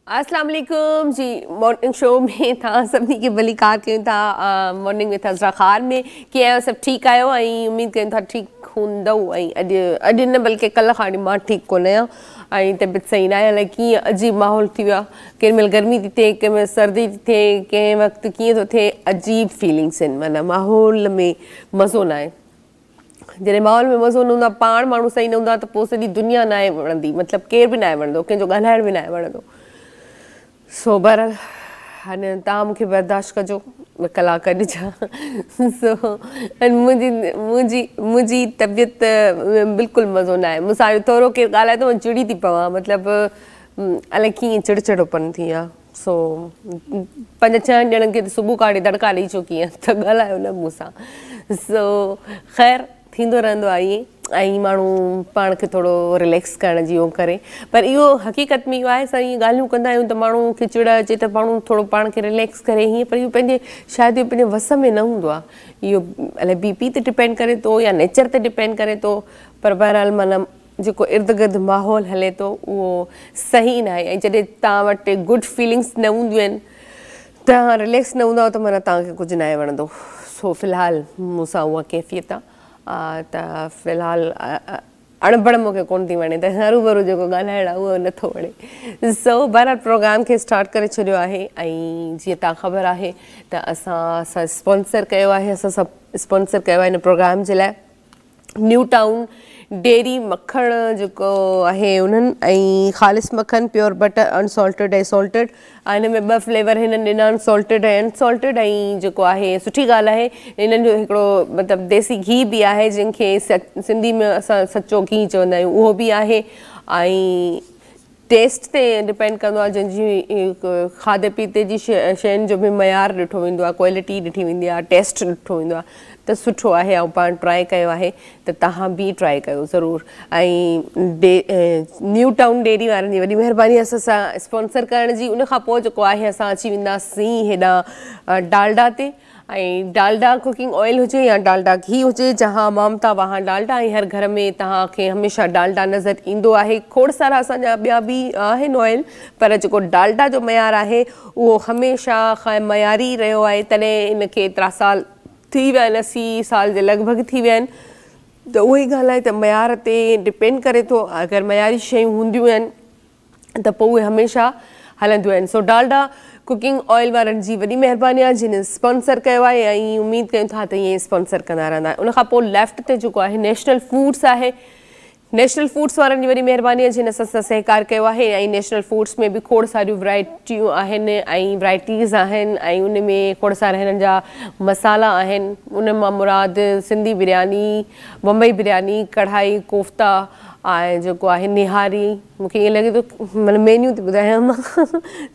अस्सलाम वालेकुम जी। Morning show में तव्हां सभिनी खे भली कार कयूं था। मॉर्निंग विथ अज़रा ख़ान में कीअं आहियो? सभु ठीकु आहियो? ऐं उमेदु कयूं था ठीकु हूंदव। ऐं अॼु न बल्कि कल्ह खां मां ठीकु कोन आहियां ऐं तबियत सही न आहे। अलाए कीअं अजीब माहौल थी वियो आहे। कंहिं महिल गर्मी थी थिए, कंहिं महिल सर्दी थी थिए, कंहिं वक़्तु कीअं थो थिए, अजीब फीलिंग्स आहिनि। माना माहौल में मज़ो न आहे। जॾहिं माहौल में मज़ो न हूंदो आहे, पाण माण्हू सही न हूंदो आहे त पोइ सॼी दुनिया न आहे वणंदी। मतिलबु केर बि न आहे वणंदो, कंहिंजो ॻाल्हाइण बि न आहे वणंदो। सो बहरहाल हाणे तव्हां मूंखे बर्दाश्त कजो ॿ कलाक अॼु जा। सो मुंहिंजी तबियत बिल्कुलु मज़ो न आहे। मूंसां थोरो केरु ॻाल्हाए त मां चिड़ी थी पवां। मतिलबु अलाए कीअं चिड़चिड़ोपन थी आहे। सो 5-6 ॼणनि खे त सुबुह काॾे दड़का ॾेई छो कीअं त ॻाल्हायो न मूंसां। सो ख़ैरु थींदो रहंदो आहे ईअं। ऐं माण्हू पाण खे थोरो रिलैक्स करण जी उहो करे। पर इहो हक़ीक़त में इहो आहे, असां इहे ॻाल्हियूं कंदा आहियूं त माण्हू खे चिड़ अचे त माण्हू थोरो पाण खे रिलैक्स करे हीअं। पर इहो पंहिंजे शायदि इहो पंहिंजे वस में न हूंदो आहे। इहो अलाए बीपी ते डिपेंड करे थो या नेचर ते डिपेंड करे थो। पर बहरहाल माना जेको इर्द गिर्द माहौल हले थो उहो सही न आहे। ऐं जॾहिं तव्हां वटि गुड फीलिंग्स न हूंदियूं आहिनि, तव्हां रिलैक्स न हूंदव त माना तव्हांखे कुझु न आहे वणंदो। सो फ़िलहालु मूंसां उहा कैफ़ियत आहे। त फ़िलहालु अणबड़ मूंखे कोन थी वणे, त हरू भरू जेको ॻाल्हाइणु आहे उहो नथो वणे। सो बहरहाल प्रोग्राम खे स्टार्ट करे छॾियो आहे। ऐं जीअं तव्हां ख़बर आहे त असां स्पॉन्सर कयो आहे, असां सभु स्पॉन्सर कयो आहे हिन प्रोग्राम जे लाइ न्यू टाउन डेयरी मखण जेको आहे उन्हनि, ऐं ख़ालिस मखन, प्योर बटर, अनसॉल्टेड ऐं सॉल्टेड। हिन में 2 फ्लेवर हिननि ॾिना आहिनि, सॉल्टेड ऐं अनसॉल्टेड। ऐं जेको आहे सुठी ॻाल्हि आहे, हिननि जो हिकिड़ो मतिलबु देसी घी बि आहे जंहिंखे सिंधी में असां सचो घी चवंदा आहियूं, उहो बि आहे। ऐं टेस्ट ते डिपेंड कंदो आहे, जंहिंजी खाधे पीते जी शयुनि जो बि मयारु ॾिठो वेंदो आहे, क्वालिटी ॾिठी वेंदी आहे, टेस्ट ॾिठो वेंदो आहे। त सुठो आहे ऐं पाण ट्राए कयो आहे, त तव्हां बि ट्राए कयो ज़रूरु। ऐं न्यू टाउन डेयरी वारनि जी वॾी महिरबानी असां सां स्पॉन्सर करण जी। उनखां पोइ जेको आहे असां अची वेंदासीं हेॾां डालडा ते। ऐं डालडा कुकिंग ऑयल हुजे या डालडा घी हुजे, जहां ममता वहां डालडा। ऐं हर घर में तव्हांखे हमेशह डालडा नज़र ईंदो आहे। खोड़ सारा असांजा ॿिया बि आहिनि ऑयल, पर जेको डालडा जो मयारु आहे उहो हमेशह खां मयारी रहियो आहे। तॾहिं इनखे एतिरा साल थी विया आहिनि, 80 साल जे लॻभॻि थी विया आहिनि। त उहा ई ॻाल्हि आहे त मयार ते डिपेंड करे थो। अगरि मयारी शयूं हूंदियूं आहिनि त पोइ उहे हमेशह हलंदियूं आहिनि। सो डालडा कुकिंग ऑयल वारनि जी वॾी महिरबानी आहे जिन स्पॉन्सर कयो आहे। ऐं उमेदु कयूं था त ईअं स्पॉन्सर कंदा रहंदा। उनखां पोइ लेफ्ट ते जेको आहे नेशनल फूड्स आहे। नेशनल फूड्स वारनि जी वॾी महिरबानी आहे जिन असां सां सहकार कयो आहे। ऐं नेशनल फूड्स में बि खोड़ सारियूं वैराइटियूं आहिनि ऐं वैराइटीज़ आहिनि। ऐं उन में खोड़ सारा हिननि जा मसाला आहिनि। उन मां मुराद सिंधी बिरयानी, बम्बई बिरयानी, कढ़ाई कोफ्ता ऐं जेको आहे निहारी। मूंखे ईअं लॻे थो मतिलबु मेन्यू थी ॿुधायां मां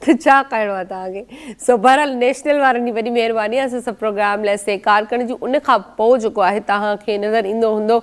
त छा करिणो आहे तव्हांखे। सो बहरहाल नेशनल वारनि जी वॾी महिरबानी आहे असां सभु प्रोग्राम लाइ सहकार करण जी। उनखां पोइ जेको आहे तव्हांखे नज़र ईंदो हूंदो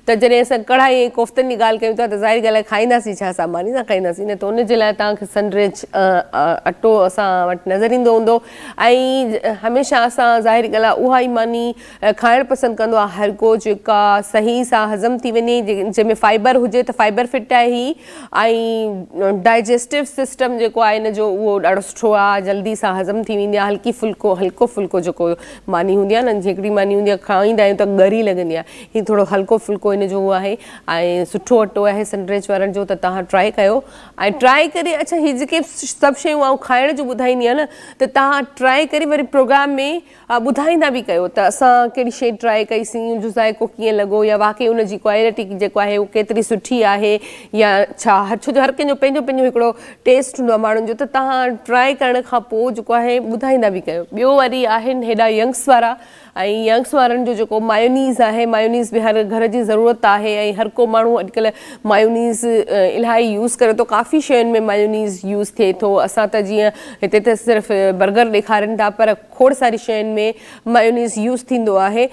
त जॾहिं असां कढ़ाई ऐं कोफ्तनि जी ॻाल्हि कयूं था त ज़ाहिर ॻाल्हि आहे खाईंदासीं छा, सामानी सां खाईंदासीं न। त उनजे लाइ तव्हांखे सनरिच अटो असां वटि नज़र ईंदो हूंदो। ऐं हमेशह असां ज़ाहिर ॻाल्हि आहे उहा ई मानी खाइणु पसंदि कंदो आहे हर को, जेका सही सां हज़म थी वञे, जंहिंमें फाइबर हुजे त फाइबर फिट आहे ही। ऐं डाइजेस्टिव सिस्टम जेको आहे हिन जो उहो ॾाढो सुठो आहे, जल्दी सां हज़म थी वेंदी आहे। हल्को फुल्को जेको मानी हूंदी आहे न, हिकिड़ी मानी हूंदी आहे खाईंदा आहियूं त ॻरी लॻंदी आहे, हीअ थोरो हल्को फुल्को हिन जो उहो आहे। ऐं सुठो अटो आहे सनरिच वारनि जो, त तव्हां ट्राए कयो। ऐं ट्राए करे अच्छा हीअ जेके सभु शयूं आउं खाइण जो ॿुधाईंदी आहियां न, त तव्हां ट्राए करे वरी प्रोग्राम में ॿुधाईंदा बि कयो त असां कहिड़ी शइ ट्राए कईसीं, उनजो ज़ाइको कीअं लॻो, या वाक़ई उनजी क्वालिटी जेको आहे उहो केतिरी सुठी आहे या छा। छो जो हर कंहिंजो पंहिंजो पंहिंजो हिकिड़ो टेस्ट हूंदो आहे माण्हुनि जो। त तव्हां ट्राए करण खां पोइ जेको आहे ॿुधाईंदा बि कयो। ॿियो वरी आहिनि हेॾा यंग्स वारा। ऐं यंग्स वारनि जो जेको मायोनीज़ आहे, मायोनीज़ बि हर घर जी ज़रूरत आहे। ऐं हर को माण्हू अॼुकल्ह मायोनीज़ इलाही यूज़ करे थो, काफ़ी शयुनि में मायोनीज़ यूज़ थिए थो। असां त जीअं हिते त सिर्फ़ु बर्गर ॾेखारनि था, पर खोड़ सारी शयुनि में मायोनीज़ यूज़ थींदो आहे।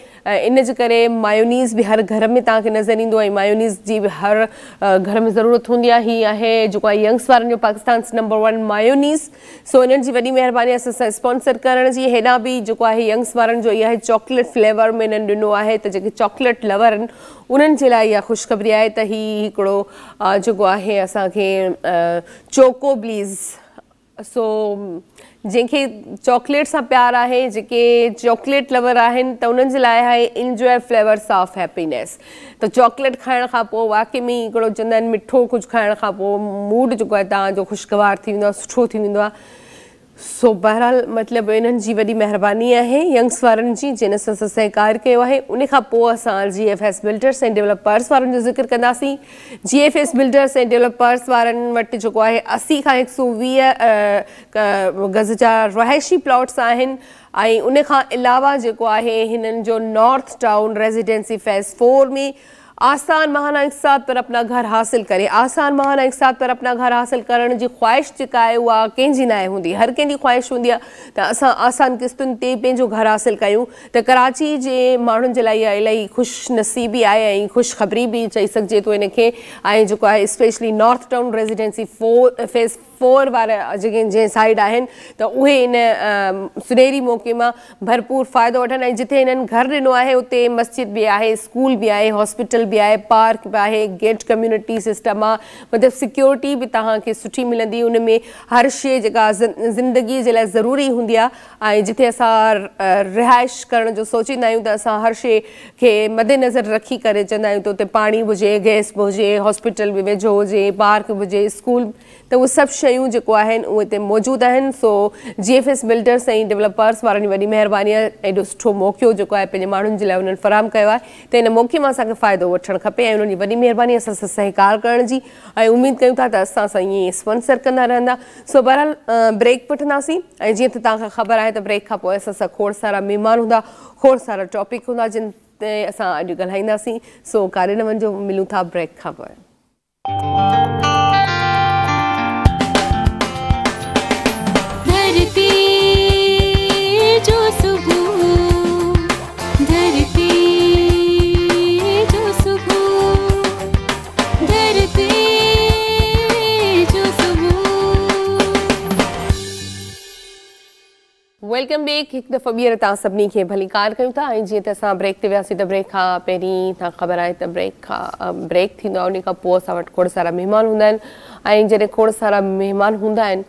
इन जे करे मायोनीज़ बि हर घर में तव्हांखे नज़र ईंदो। ऐं मायोनीज़ जी बि हर घर में ज़रूरत हूंदी आहे। हीअ आहे जेको आहे यंग्स वारनि जो पाकिस्तान नंबर 1 मायोनीज़। सो इन्हनि जी वॾी महिरबानी असां सां स्पॉन्सर करण जी। हेॾां बि जेको आहे यंग्स वारनि जो इहा आहे चॉकलेट फ्लेवर में इन्हनि ॾिनो आहे। त जेके चॉकलेट लवर आहिनि उन्हनि जे लाइ इहा ख़ुशख़बरी आहे त हीअ हिकिड़ो जेको आहे असांखे चोको ब्लीज़ सो जंहिंखे चॉकलेट सां प्यार आहे, जेके चॉकलेट लवर आहिनि त उन्हनि जे लाइ आहे इंजॉय फ्लेवर्स ऑफ हैप्पीनेस। त चॉकलेट खाइण खां पोइ वाक़ई में हिकिड़ो चवंदा आहिनि मिठो कुझु खाइण खां पोइ मूड जेको आहे तव्हांजो ख़ुशगवार थी वेंदो आहे, सुठो थी वेंदो आहे। सो बहरहाल मतिलबु इन्हनि जी वॾी महिरबानी आहे यंग्स वारनि जी जिन सां सहकार कयो आहे। उन खां पोइ असां GFS बिल्डर्स एंड डेवलपर्स वारनि जो ज़िक्र कंदासीं। GFS बिल्डर्स एंड डेवलपर्स वारनि वटि जेको आहे 80 खां 120 गज़ जा रहाइशी प्लॉट्स आहिनि ऐं उन खां अलावा जेको आहे हिननि जो नॉर्थ टाउन रेजिडेंसी फेज़ 4 में आसान महाना एक साथ पर अपना घर हासिल करे। आसान महाना एक साथ पर अपना घर हासिल करण जी ख्वाहिश जेका आहे उहा कंहिंजी न हूंदी, हर कंहिंजी ख्वाहिश हूंदी आहे त असां आसान किस्तुनि ते पंहिंजो घर हासिल कयूं। त कराची जे माण्हुनि जे लाइ इहा इलाही ख़ुशनसीबी आहे ऐं ख़ुशख़बरी बि चई सघिजे थो इनखे। ऐं जेको आहे specially north town residency phase 4 वारा जंहिं साइड आहिनि त उहे इन सुनहरी मौक़े मां भरपूर फ़ाइदो वठनि। ऐं जिथे हिननि घर ॾिनो आहे उते मस्जिद बि आहे, स्कूल बि आहे, हॉस्पिटल भी आहे, पार्क भी आहे, गेट कम्युनिटी सिस्टम आहे, मतिलबु सिक्योरिटी भी तव्हांखे सुठी मिलंदी। उन में हर शइ जेका ज़िंदगी जे लाइ ज़रूरी हूंदी आहे ऐं जिथे असां रिहाइश करण जो सोचींदा आहियूं त असां हर शइ खे मद्देनज़र रखी करे चवंदा आहियूं त उते पाणी हुजे, गैस बि हुजे, हॉस्पिटल बि वेझो हुजे, पार्क बि हुजे, स्कूल, त उहे सभु शयूं जेको आहिनि उहे हिते मौजूदु आहिनि। सो GFS बिल्डर्स ऐं डेवलपर्स वारनि जी वॾी महिरबानी आहे। एॾो सुठो मौक़ो जेको आहे पंहिंजे माण्हुनि जे लाइ उन्हनि फ़राहम कयो आहे त इन मौक़े मां असांखे फ़ाइदो वठणु खपे ऐं उन्हनि जी वॾी महिरबानी असां सां सहकार करण जी। ऐं उमेदु कयूं था त असां सां ईअं स्पॉन्सर कंदा रहंदा। सो बहरहाल ब्रेक वठंदासीं ऐं जीअं त तव्हांखे ख़बर आहे त ब्रेक खां पोइ असां सां खोड़ सारा महिमान हूंदा, खोड़ सारा टॉपिक हूंदा जिन ते असां अॼु ॻाल्हाईंदासीं। सो कारे न वञिजो, मिलूं था ब्रेक खां पोइ। Welcome back. हिकु दफ़ो ॿीहर तव्हां सभिनी खे भली कार कयूं था। ऐं जीअं त असां ब्रेक ते वियासीं त ब्रेक खां पहिरीं तव्हां ख़बर आहे त ब्रेक थींदो आहे, उन खां पोइ असां वटि खोड़ सारा महिमान हूंदा आहिनि। ऐं जॾहिं खोड़ सारा महिमान हूंदा आहिनि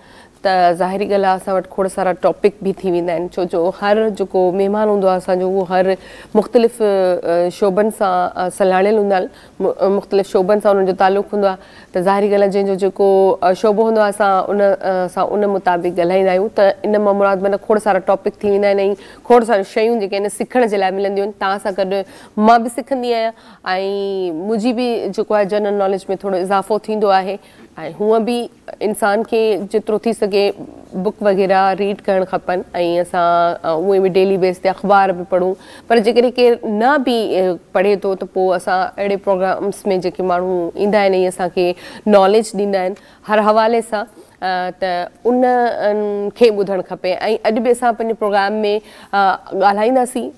त ज़ाहिरी ॻाल्हि आहे असां वटि खोड़ सारा टॉपिक बि थी वेंदा आहिनि, छो जो हर जेको महिमान हूंदो आहे असांजो उहो हर मुख़्तलिफ़ शोबनि सां सलाहियल हूंदा आहिनि, मुख़्तलिफ़ शोबनि सां उन्हनि जो तालुक़ु हूंदो आहे। त ज़ाहिरी ॻाल्हि आहे जंहिंजो जेको शोबो हूंदो आहे असां उन मुताबिक़ ॻाल्हाईंदा आहियूं। त इन मां मुराद माना खोड़ सारा टॉपिक थी वेंदा आहिनि ऐं खोड़ सारियूं शयूं जेके आहिनि सिखण जे लाइ मिलंदियूं आहिनि। तव्हां सां गॾु मां बि सिखंदी आहियां ऐं मुंहिंजी बि जेको आहे जनरल नॉलेज में थोरो इज़ाफ़ो थींदो आहे। ऐं हूअं बि इंसान खे जेतिरो थी सघे बुक वग़ैरह रीड करणु खपनि ऐं असां उहे बि डेली बेस ते अख़बार बि पढ़ूं। पर जेकॾहिं केरु न बि पढ़े थो त पोइ असां अहिड़े प्रोग्राम्स में जेके माण्हू ईंदा आहिनि ऐं असांखे नॉलेज ॾींदा आहिनि हर हवाले सां, त उन खे ॿुधणु खपे। ऐं अॼु बि असां पंहिंजे प्रोग्राम में ॻाल्हाईंदासीं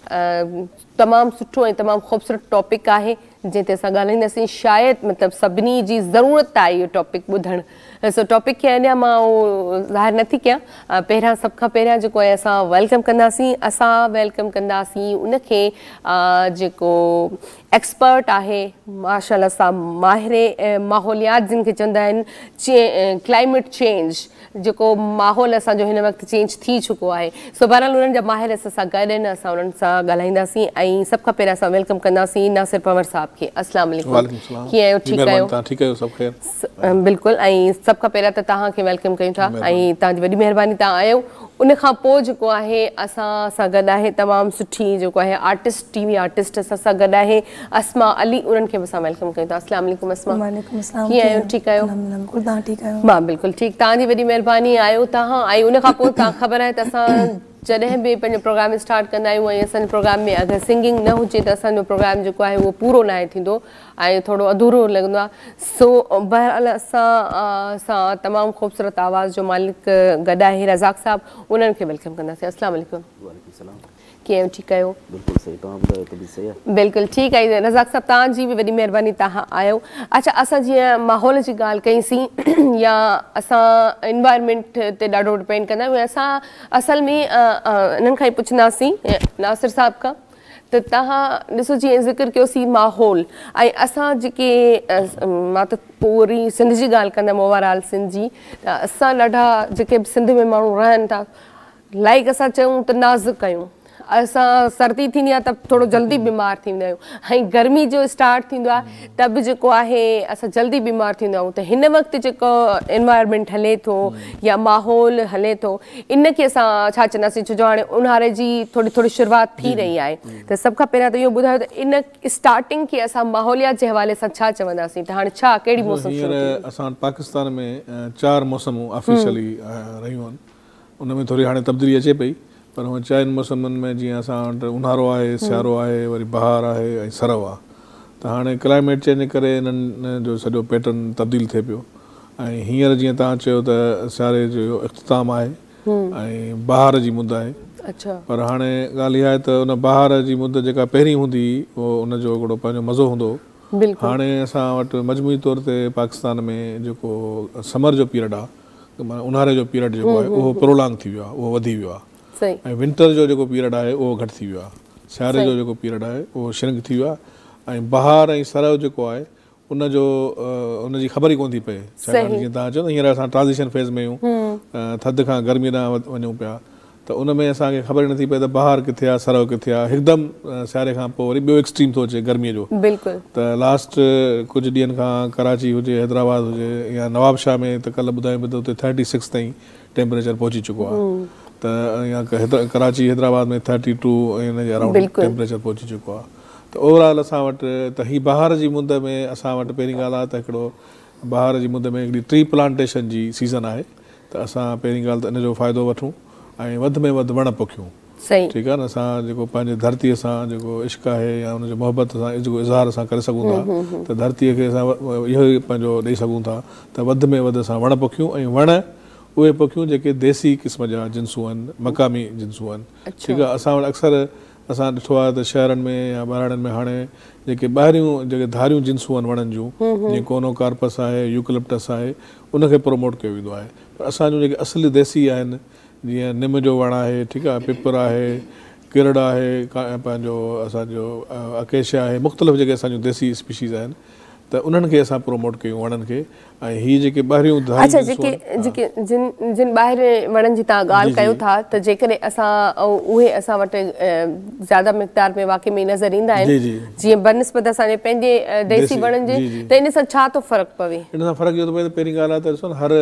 तमामु सुठो ऐं तमामु ख़ूबसूरत टॉपिक आहे जंहिं ते असां ॻाल्हाईंदासीं। शायदि मतिलबु सभिनी जी ज़रूरत आहे इहो टॉपिक ॿुधणु। सो टॉपिक खे अञा मां उहो ज़ाहिर नथी कयां। पहिरियां सभ खां पहिरियां जेको आहे असां वेलकम कंदासीं। असां वेलकम कंदासीं उनखे जेको एक्सपर्ट आहे माशाअल्लाह सां माहिर माहौलियात जिन खे चवंदा आहिनि, क्लाइमेट चेंज, जेको माहौल असांजो हिन वक़्तु चेंज थी चुको आहे। सो बहरहाल उन्हनि जा माहिर असां सां गॾु आहिनि, असां उन्हनि सां ॻाल्हाईंदासीं। ऐं सभ खां पहिरियां असां वेलकम कंदासीं नासिर पंवर साहब खे। अस्सलाम वालेकुम, कीअं आहियो? ठीकु आहियो? बिल्कुलु। ऐं सभ खां पहिरियां त तव्हांखे वेलकम कयूं था ऐं तव्हांजी वॾी महिरबानी तव्हां आयो। उन खां पोइ जेको आहे असां सां गॾु आहे तमामु सुठी जेको आहे आर्टिस्ट, टीवी आर्टिस्ट असां सां गॾु आहे अस्मा अली, उन्हनि खे बि असां वेलकम कयूं था। अस्सलाम वालेकुम अस्मा, कीअं आहियो? ठीकु आहियो? मां बिल्कुलु ठीकु, तव्हांजी वॾी महिरबानी आयो तव्हां। ऐं उन खां पोइ तव्हां ख़बर आहे त असां जॾहिं बि पंहिंजो प्रोग्राम स्टार्ट कंदा आहियूं ऐं असांजे प्रोग्राम में अगरि सिंगिंग न हुजे त असांजो प्रोग्राम जेको आहे उहो पूरो न आहे थींदो ऐं थोरो अधूरो लॻंदो आहे। सो बहरहाल असां तमामु ख़ूबसूरत आवाज़ जो मालिक गॾु आहे रज़ाक साहब, उन्हनि खे वेलकम कंदासीं। अस्सलाम वालेकुम, कीअं आहियो? ठीकु आहियो? बिल्कुलु सही, तव्हां ॿुधायो त बि सही आहे? बिल्कुलु ठीकु आहे रज़ाक साहब, तव्हांजी बि वॾी महिरबानी, तव्हां आयो। अच्छा, असां जीअं माहौल जी ॻाल्हि कईसीं या असां इन्वायरमेंट ते ॾाढो डिपेंड कंदा आहियूं। असां असल में इन्हनि खां ई पुछंदासीं नासिर साहब खां त तव्हां ॾिसो जीअं ज़िक्र कयोसीं माहौल ऐं असां जेके मां त पोइ वरी सिंध जी ॻाल्हि कंदमि ओवरऑल सिंध जी त असां ॾाढा जेके बि सिंध में माण्हू रहनि था लाइक असां चयूं त नाज़ुक आहियूं असां सर्दी थींदी आहे त थोरो जल्दी बीमार थींदा आहियूं ऐं गर्मी जो स्टार्ट थींदो आहे त बि जेको आहे असां जल्दी बीमार थींदा आहियूं त हिन वक़्तु जेको एनवायरमेंट हले थो या माहौल हले थो इनखे असां छा चवंदासीं छो जो हाणे ऊन्हारे जी थोरी थोरी शुरूआति थी रही आहे त सभ खां पहिरियां त इहो ॿुधायो त इन स्टार्टिंग खे असां माहौलियात जे हवाले सां छा चवंदासीं त हाणे छा कहिड़ी मौसम असां पाकिस्तान में 4 मौसमूं ऑफिशियली रहियूं आहिनि उन में थोरी हाणे तब्दीली अचे पई पर हूअं 4 मौसमनि में जीअं असां वटि ऊन्हारो आहे सियारो आहे वरी बहार आहे ऐं सरव आहे त हाणे क्लाइमेट चेंज जे करे इन्हनि जो सॼो पैटर्न तब्दील थिए पियो ऐं हींअर जीअं तव्हां चयो त सियारे जो इख़्तिताम आहे ऐं बहार जी मुद आहे पर हाणे ॻाल्हि इहा आहे त उन बहार जी मुद जेका पहिरीं हूंदी उहो उनजो हिकिड़ो पंहिंजो मज़ो हूंदो हाणे असां वटि मजमूई तौर ते पाकिस्तान में जेको समर जो पीरियड आहे माना ऊन्हारे जो पीरियड जेको आहे उहो प्रोलॉन्ग थी वियो आहे उहो वधी वियो आहे ऐं विंटर जो जेको पीरियड आहे उहो घटि थी वियो आहे सियारे जो जेको पीरियड आहे उहो श्रिंक थी वियो आहे ऐं बहार ऐं सरव जेको आहे उनजो उनजी ख़बर ई कोन थी पए छाकाणि जीअं तव्हां चयो न हींअर असां ट्रांज़िशन फेज़ में आहियूं थधि खां गर्मी ॾांहुं वञूं पिया त उन में असांखे ख़बर ई नथी पए त बहार किथे आहे सरव किथे आहे हिकदमि सियारे खां पोइ वरी ॿियो एक्सट्रीम थो अचे गर्मीअ जो त लास्ट कुझु ॾींहंनि खां कराची हुजे हैदराबाद हुजे या नवाबशाह में त कल्ह ॿुधायूं पियो त उते 36 ताईं टेम्परेचर पहुची चुको आहे त या कराची हैदराबाद में 32 ऐं हिन जे अराउंड टेम्परेचर पहुची चुको आहे त ओवरऑल असां वटि त हीअ बहार जी मुंद में असां वटि पहिरीं ॻाल्हि आहे त हिकिड़ो बहार जी मुंद में हिकिड़ी ट्री प्लांटेशन जी सीज़न आहे त असां पहिरीं ॻाल्हि त इन जो फ़ाइदो वठूं ऐं वधि में वधि वण पोखियूं ठीकु आहे न असां जेको पंहिंजे धरतीअ सां जेको इश्क़ आहे या हुनजो मोहबत सां जेको इज़हार असां करे सघूं था त धरतीअ खे असां इहो ई पंहिंजो ॾेई सघूं था त वधि में वधि असां वण पोखियूं ऐं वण उहे पोखियूं जेके देसी क़िस्म जा जिन्सूं आहिनि मक़ामी जिन्सूं आहिनि ठीकु आहे असां वटि अक्सर असां ॾिठो आहे त शहरनि में या ॿाहिरनि में हाणे जेके ॿाहिरियूं जेके धारियूं जिन्सूं आहिनि वणनि जूं जीअं कोनोकार्पस आहे यूकलिप्टस आहे उनखे प्रोमोट कयो वेंदो आहे पर असांजो जेके असली देसी आहिनि जीअं निम जो वणु आहे ठीकु आहे पिपर आहे किरड़ आहे पंहिंजो असांजो अकेशिया आहे मुख़्तलिफ़ जेके असांजूं देसी स्पीशीज़ आहिनि त उन्हनि खे असां प्रोमोट कयूं वणनि खे ऐं हीअ जेके ॿाहिरियूं अच्छा जेके जिन ॿाहिरि वणनि जी तव्हां ॻाल्हि कयो था त जेकॾहिं असां उहे असां वटि ज़्यादा मिक़दार में वाक़ई में नज़र ईंदा आहिनि जीअं बनस्बत असांजे पंहिंजे देसी वणनि जे त इन सां छा थो फ़र्क़ु पवे इन सां फ़र्क़ु इहो थो पए त पहिरीं ॻाल्हि आहे त ॾिसो न हर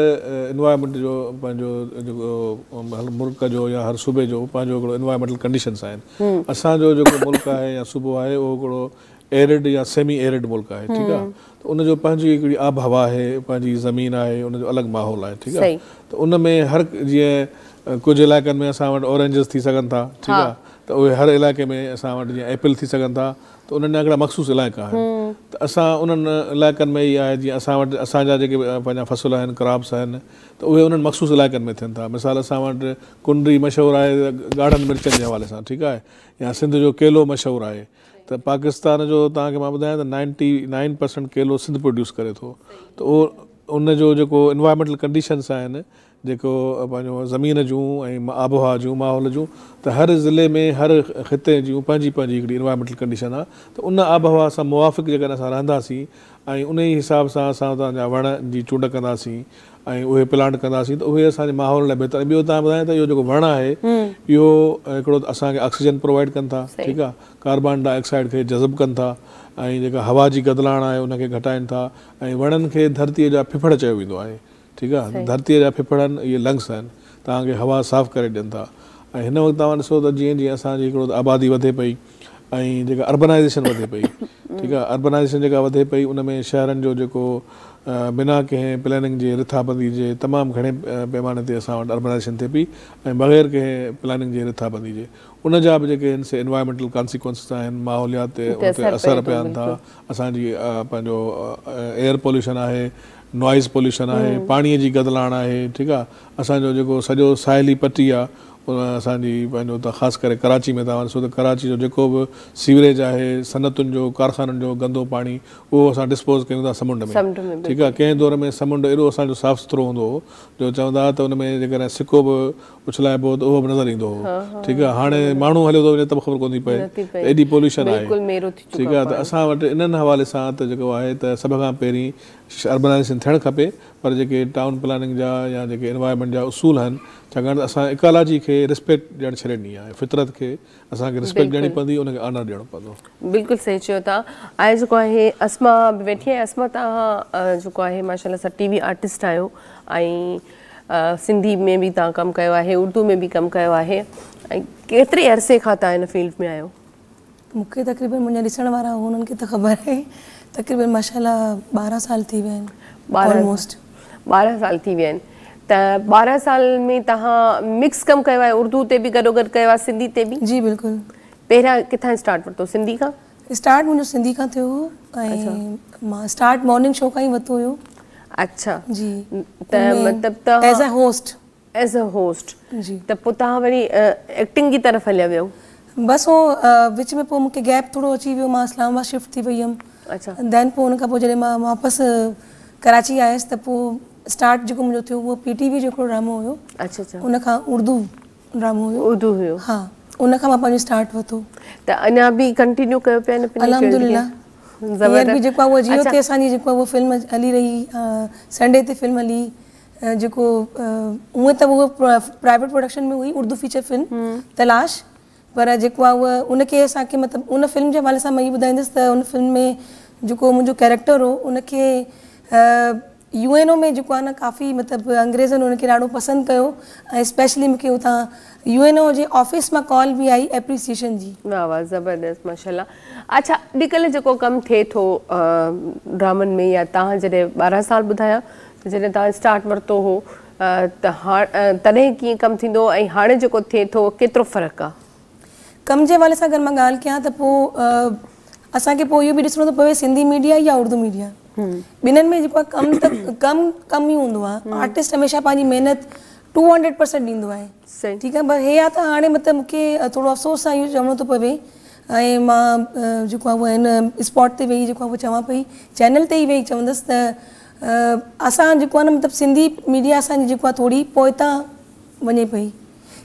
एनवायरमेंट जो पंहिंजो जेको हर मुल्क जो या हर सूबे जो पंहिंजो हिकिड़ो एनवायरमेंटल कंडीशन्स आहिनि असांजो जेको मुल्क आहे या सूबो आहे उहो हिकिड़ो एरिड या सेमी एरिड मुल्क आहे ठीकु आहे त उनजो पंहिंजी हिकिड़ी आब हवा आहे पंहिंजी ज़मीन आहे उनजो अलॻि माहौल आहे ठीकु आहे त उन में हर जीअं कुझु इलाइक़नि में असां वटि ऑरेंजिस थी सघनि था ठीकु आहे त उहे हर इलाइक़े में असां वटि जीअं एपल थी सघनि था त उन्हनि जा हिकिड़ा मख़सूस इलाइक़ा आहिनि त असां उन्हनि इलाइक़नि में ई आहे जीअं असां वटि असांजा जेके पंहिंजा फ़सुल आहिनि क्रॉप्स आहिनि त उहे उन्हनि मख़सूस इलाइक़नि में थियनि था मिसाल असां वटि कुंडरी मशहूरु आहे ॻाढ़नि मिर्चनि जे हवाले सां ठीकु आहे या सिंध जो केलो मशहूरु आहे त पाकिस्तान जो तव्हांखे मां ॿुधायां त 99% केलो सिंध प्रोड्यूस करे थो त उहो उनजो जेको एनवायरमेंटल कंडीशन्स आहिनि जेको पंहिंजो ज़मीन जूं ऐं आबोहवा जूं माहौल जूं त हर ज़िले में हर ख़िते जूं पंहिंजी पंहिंजी हिकिड़ी एनवायरमेंटल कंडीशन आहे त उन आबोहवा सां मुवाफ़िक़ जेकॾहिं असां रहंदासीं ऐं उन ई हिसाब सां असां तव्हांजा वण जी चूंड कंदासीं ऐं उहे प्लांट कंदासीं त उहे असांजे माहौल लाइ बहितर ॿियो तव्हां ॿुधायो त इहो जेको वण आहे इहो हिकिड़ो असांखे ऑक्सीजन प्रोवाइड कनि था ठीकु आहे कार्बन डाइऑक्साइड खे जज़ब कनि था ऐं जेका हवा जी गदलाण आहे उनखे घटाइनि था ऐं वणनि खे धरतीअ जा फिफड़ चयो वेंदो आहे ठीकु आहे धरतीअ जा फिफड़ आहिनि इहे लंग्स आहिनि तव्हांखे हवा साफ़ु करे ॾियनि था ऐं हिन वक़्तु तव्हां ॾिसो त जीअं जीअं असांजी हिकिड़ो आबादी वधे पई ऐं जेका अर्बनाइज़ेशन वधे पई ठीकु आहे अर्बनाइज़ेशन जेका वधे पई उन में शहरनि जो जेको बिना कंहिं प्लैनिंग जे रिथाबंदी जे तमामु घणे पैमाने ते असां वटि अर्बनाइज़ेशन थिए पई ऐं बग़ैर कंहिं प्लैनिंग जे रिथाबंदी जे उन जा बि जेके आहिनि से एनवायरमेंटल कॉन्सिक्वेंसिस आहिनि माहौलियात ते उते असरु पवनि था असांजी पंहिंजो एयर पोल्यूशन आहे नॉइज़ पोल्यूशन आहे पाणीअ जी गदलाण आहे ठीकु आहे असांजो जेको सॼो साहिली पटी आहे असांजी पंहिंजो त ख़ासि करे कराची में तव्हां ॾिसो त कराची जो जेको बि सीवरेज आहे सनतुनि जो कारखाननि जो गंदो पाणी उहो असां डिस्पोज़ कयूं था समुंड में ठीकु आहे कंहिं दौर में समुंड एॾो असांजो साफ़ु सुथिरो हूंदो हो जो चवंदा त उन में जेकॾहिं सिको बि उछलाइबो त उहो बि नज़र ईंदो हो। ठीकु आहे, हाणे माण्हू हलियो थो वञे त ख़बर कोन थी पए, एॾी पॉल्यूशन आहे। ठीकु आहे, त असां वटि इन्हनि हवाले सां त जेको आहे त सभ खां पहिरीं अर्बनाइज़ेशन थियणु खपे, पर जेके टाउन प्लानिंग जा या जेके एनवायरमेंट जा उसूल आहिनि, छाकाणि त असां इकोलॉजी खे रिस्पेक्ट ॾियणु छॾणी आहे, फितरत खे असांखे रिस्पेक्ट ॾियणी पवंदी, उनखे ऑनर ॾियणो पवंदो। बिल्कुलु सही चयो था। ऐं जेको आहे अस्मा बि वेठी आहे। अस्मा, तव्हां जेको आहे माशाल्लाह सां टीवी आर्टिस्ट आहियो ऐं सिंधी में बि तव्हां कमु कयो आहे, उर्दू में बि कमु कयो आहे, ऐं केतिरे अरसे खां तव्हां हिन फील्ड में आहियो? मूंखे तक़रीबन मुंहिंजा ॾिसण वारा हुननि खे त ख़बर आहे, तक़रीबन माशाल्लाह 12 साल थी विया आहिनि। 12 साल थी विया आहिनि। त 12 साल में तव्हां मिक्स कमु कयो आहे, उर्दू ते बि गॾोगॾु कयो आहे, सिंधी ते बि? जी बिल्कुलु। पहिरियां किथां स्टार्ट वरितो, सिंधी खां? स्टार्ट मुंहिंजो सिंधी खां थियो हो ऐं मां स्टार्ट मॉर्निंग शो खां ई वरितो हुयो। अच्छा जी। त मतिलबु त एज़ अ होस्ट जी। त पोइ तव्हां वरी एक्टिंग जी तरफ़ हलिया वियो? बसि हो विच में पोइ मूंखे गैप थोरो अची वियो, मां इस्लामाबाद शिफ्ट थी वई हुयमि। अच्छा। देन पोइ हुन खां पोइ जॾहिं मां वापसि कराची आयसि त पोइ स्टार्ट जेको मुंहिंजो थियो उहो PTV जो हिकिड़ो ड्रामो हुयो। अच्छा अच्छा। उन खां उर्दू ड्रामो हुयो। उर्दू हुयो? हा, उन खां मां पंहिंजो स्टार्ट वरितो। त अञा बि कंटिन्यू कयो पिया न? अल्हम्दुलिल्लाह। हींअर बि जेको आहे उहो जियो ते असांजी जेको आहे उहो फिल्म हली रही, संडे ते फिल्म हली, जेको उअं त उहो प्राइवेट प्रोडक्शन में हुई, उर्दू फीचर फिल्म तलाश, पर जेको आहे उहा उनखे असांखे मतिलबु उन फिल्म जे हवाले सां मां इहो ॿुधाईंदसि त उन फिल्म में जेको मुंहिंजो कैरेक्टर हो उनखे UNO में जेको आहे न काफ़ी मतिलबु अंग्रेज़नि उनखे ॾाढो पसंदि कयो ऐं स्पेशली मूंखे उतां UNO जे ऑफिस मां कॉल बि आई एप्रिसिएशन जी। वाह वाह, ज़बरदस्त, माशाल्लाह। अच्छा, अॼुकल्ह जेको कमु थिए थो ड्रामनि में, या तव्हां जॾहिं 12 साल ॿुधाया त जॾहिं तव्हां स्टार्ट वरितो हो त तॾहिं कीअं कमु थींदो ऐं हाणे जेको थिए थो केतिरो फ़र्क़ु आहे? कम जे हवाले सां अगरि मां ॻाल्हि कयां त पोइ असांखे पोइ इहो बि ॾिसणो थो पवे सिंधी मीडिया या उर्दू मीडिया, ॿिन्हिनि में जेको आहे कमु त कम ई हूंदो आहे। आर्टिस्ट हमेशह पंहिंजी महिनत 200% ॾींदो आहे। सही, ठीकु आहे। पर हे आहे त हाणे मतिलबु मूंखे थोरो अफ़सोस सां इहो चवणो थो पवे ऐं मां जेको आहे उहो हिन स्पॉट ते वेही जेको आहे उहो चवां पई, चैनल ते ई वेही चवंदसि त असां जेको आहे न मतिलबु सिंधी मीडिया असांजी जेको आहे थोरी पोइतां वञे पई,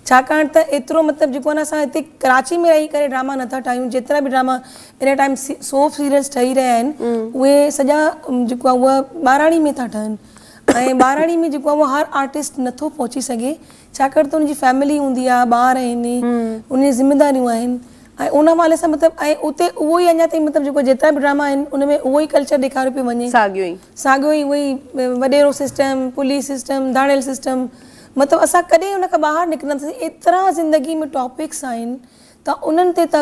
छाकाणि त एतिरो मतिलबु जेको आहे न असां हिते कराची में रही करे ड्रामा नथा ठाहियूं। जेतिरा बि drama in time soap serials ठही रहिया आहिनि उहे सॼा जेको आहे उहा ॿाराणी में था ठहनि, ऐं ॿाराणी में जेको आहे उहो हर आर्टिस्ट नथो पहुची सघे, छाकाणि त उनजी फैमिली हूंदी आहे, ॿार आहिनि, उन ज़िमेदारियूं आहिनि, ऐं उन हवाले सां मतिलबु ऐं उते उहो ई अञा ताईं मतिलबु जेको जेतिरा बि ड्रामा आहिनि उन में उहो ई कल्चर ॾेखारियो पियो वञे, साॻियो ई उहो ई वॾेरो सिस्टम, पुलिस सिस्टम, धाड़ेल सिस्टम, मतिलबु असां कॾहिं उन खां ॿाहिरि निकिरंदासीं। एतिरा ज़िंदगी में टॉपिक्स आहिनि त उन्हनि ते त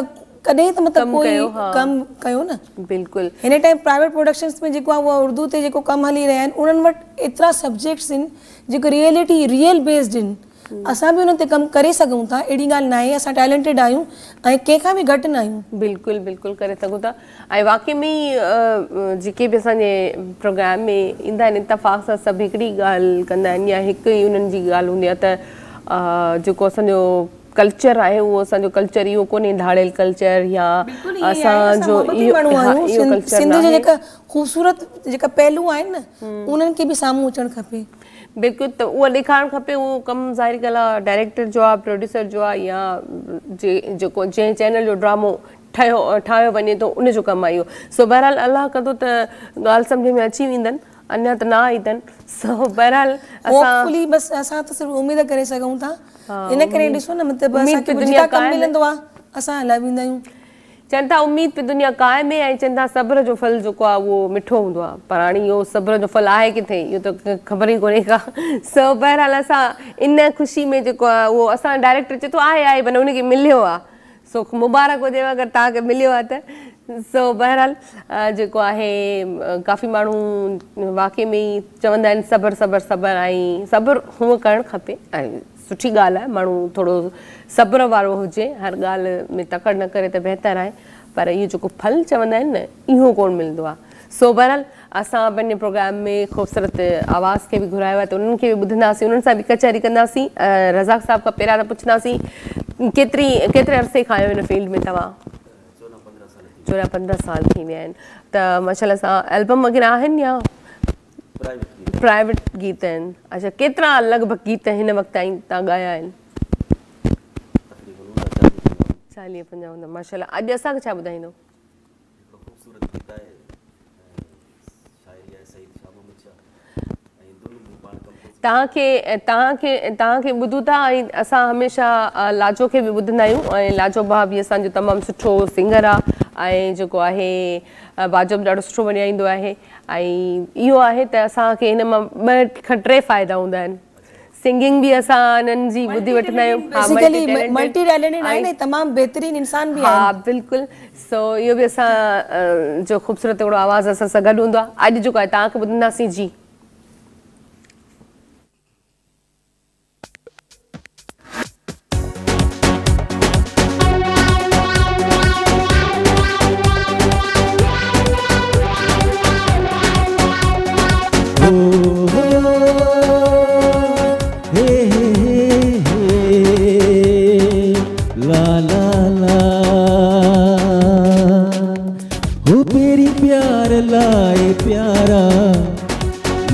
कॾहिं त मतिलबु कोई कमु कयो न। बिल्कुलु। हिन टाइम प्राइवेट प्रोडक्शन्स में जेको आहे उहा उर्दू ते जेको कमु हली रहिया आहिनि उन्हनि वटि एतिरा सब्जेक्ट्स आहिनि जेको रियल बेस्ड आहिनि। असां बि उन्हनि ते कमु करे सघूं था, अहिड़ी ॻाल्हि न आहे, असां टैलेंटेड आहियूं ऐं कंहिंखां बि घटि न आहियूं। बिल्कुलु बिल्कुलु करे सघूं था। ऐं वाक़ई में जेके बि असांजे प्रोग्राम में ईंदा आहिनि इत्तफ़ाक़ सां सभु हिकिड़ी ॻाल्हि कंदा आहिनि या हिकु ई उन्हनि जी ॻाल्हि हूंदी आहे त जेको असांजो कल्चर आहे उहो असांजो कल्चर इहो कोन्हे धाड़ेल कल्चर या असांजो सिंध जा जेका ख़ूबसूरत जेका पहलू आहिनि न उन्हनि खे बि साम्हूं अचणु खपे। बिल्कुलु, त उहो ॾेखारणु खपे। उहो कमु ज़ाहिर ॻाल्हि आहे डायरेक्टर जो आहे, प्रोड्यूसर जो आहे, या जेको जंहिं चैनल जो ड्रामो ठाहियो वञे थो उनजो कमु आहे इहो। सो बहरहाल अलाह कंदो त ॻाल्हि सम्झ में अची वेंदनि, अञा त न आई अथनि। सो बहरहाल बसि असां त सिर्फ़ु उमेद करे सघूं था। इन करे ॾिसो न मतिलबु कमु मिलंदो आहे असां हलाए वेंदा आहियूं। चवनि था उमीद पे दुनिया क़ाइम आहे, ऐं चवनि था सब्र जो फल जेको आहे उहो मिठो हूंदो आहे, पर हाणे इहो सब्र जो फल आहे किथे इहो त ख़बर ई कोन्हे का। सो बहरहाल असां इन ख़ुशी में जेको आहे उहो असां डायरेक्टर चए थो आहे भले उनखे मिलियो आहे, सो मुबारक हुजेव अगरि तव्हांखे मिलियो आहे त। सो बहरहाल जेको आहे काफ़ी माण्हू वाक़ई में ई चवंदा आहिनि सब्र सब्र सब्र, ऐं सब्र हूअं करणु खपे ऐं सुठी ॻाल्हि आहे माण्हू थोरो सब्र वारो हुजे, हर ॻाल्हि में तकड़ न करे त बहितर आहे, पर इहो जेको फल चवंदा आहिनि न इहो कोन मिलंदो आहे। सो बहरहाल असां पंहिंजे प्रोग्राम में ख़ूबसूरत आवाज़ खे बि घुरायो आहे त उन्हनि खे बि ॿुधंदासीं, उन्हनि सां बि कचहरी कंदासीं। रज़ाक साहब खां पहिरियां त पुछंदासीं केतिरे अरसे खां आहियो हिन फील्ड में तव्हां? 14-15 साल थी विया आहिनि। त माशाल्लाह सां एल्बम वग़ैरह आहिनि या प्राइवेट गीत आहिनि? अच्छा, केतिरा लॻभॻि गीत हिन वक़्त ताईं तव्हां ॻाया आहिनि? 40-50 हूंदा माशाल्लाह। अॼु असांखे छा ॿुधाईंदो? तव्हांखे ॿुधूं था ऐं असां हमेशह लाजो खे बि ॿुधंदा आहियूं ऐं लाजो भाउ बि असांजो तमामु सुठो सिंगर आहे ऐं जेको आहे बाजो बि ॾाढो सुठो वॼाईंदो आहे ऐं इहो आहे त असांखे हिन मां 2 खां 3 फ़ाइदा हूंदा आहिनि। सिंगिंग भी असा इन्हनि जी ॿुधी वठंदा आहियूं। बेसिकली मल्टी टैलेंटेड आहिनि, तमामु बहितरीन इंसान बि आहिनि। हा बिल्कुलु। सो इहो बि असां जो ख़ूबसूरत हिकिड़ो आवाज़ असां सां गॾु हूंदो आहे। अॼु जेको आहे तव्हांखे ॿुधंदासीं जी।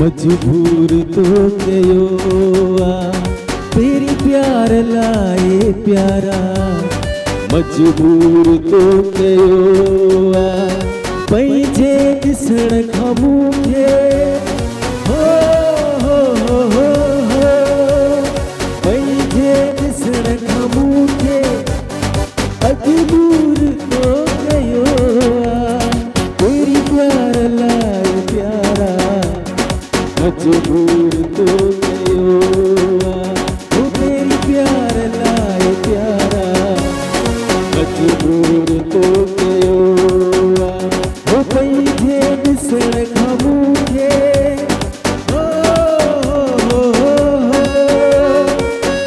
मजबूर तो कयो तेरी प्यार लाए प्यारा, मजबूर तो कयो पंहिंजे ॾिसण खां मूंखे पंहिंजे ॾिसण खां मूंखे मजबूर तो कयो तेरी प्यार लाए प्यारा, मजबूर तो कयो तेरी प्यार लाए प्यारा, मजबूर तो कयो पंहिंजे ॾिसण खां मूंखे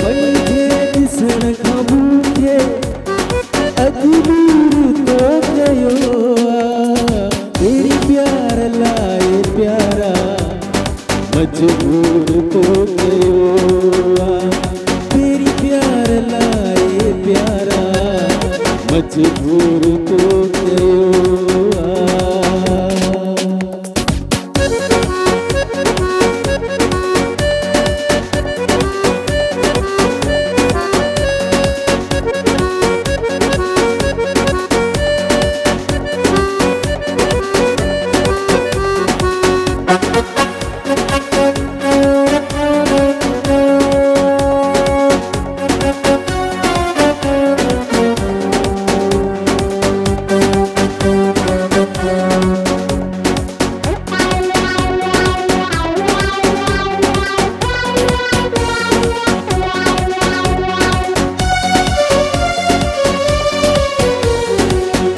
पंहिंजे ॾिसण खां मूंखे मजबूर तो कयो तेरी प्यार लाए प्यारा, मजबूर तो कयो तेरी प्यार लाए प्यारा, मजबूर तो कयो।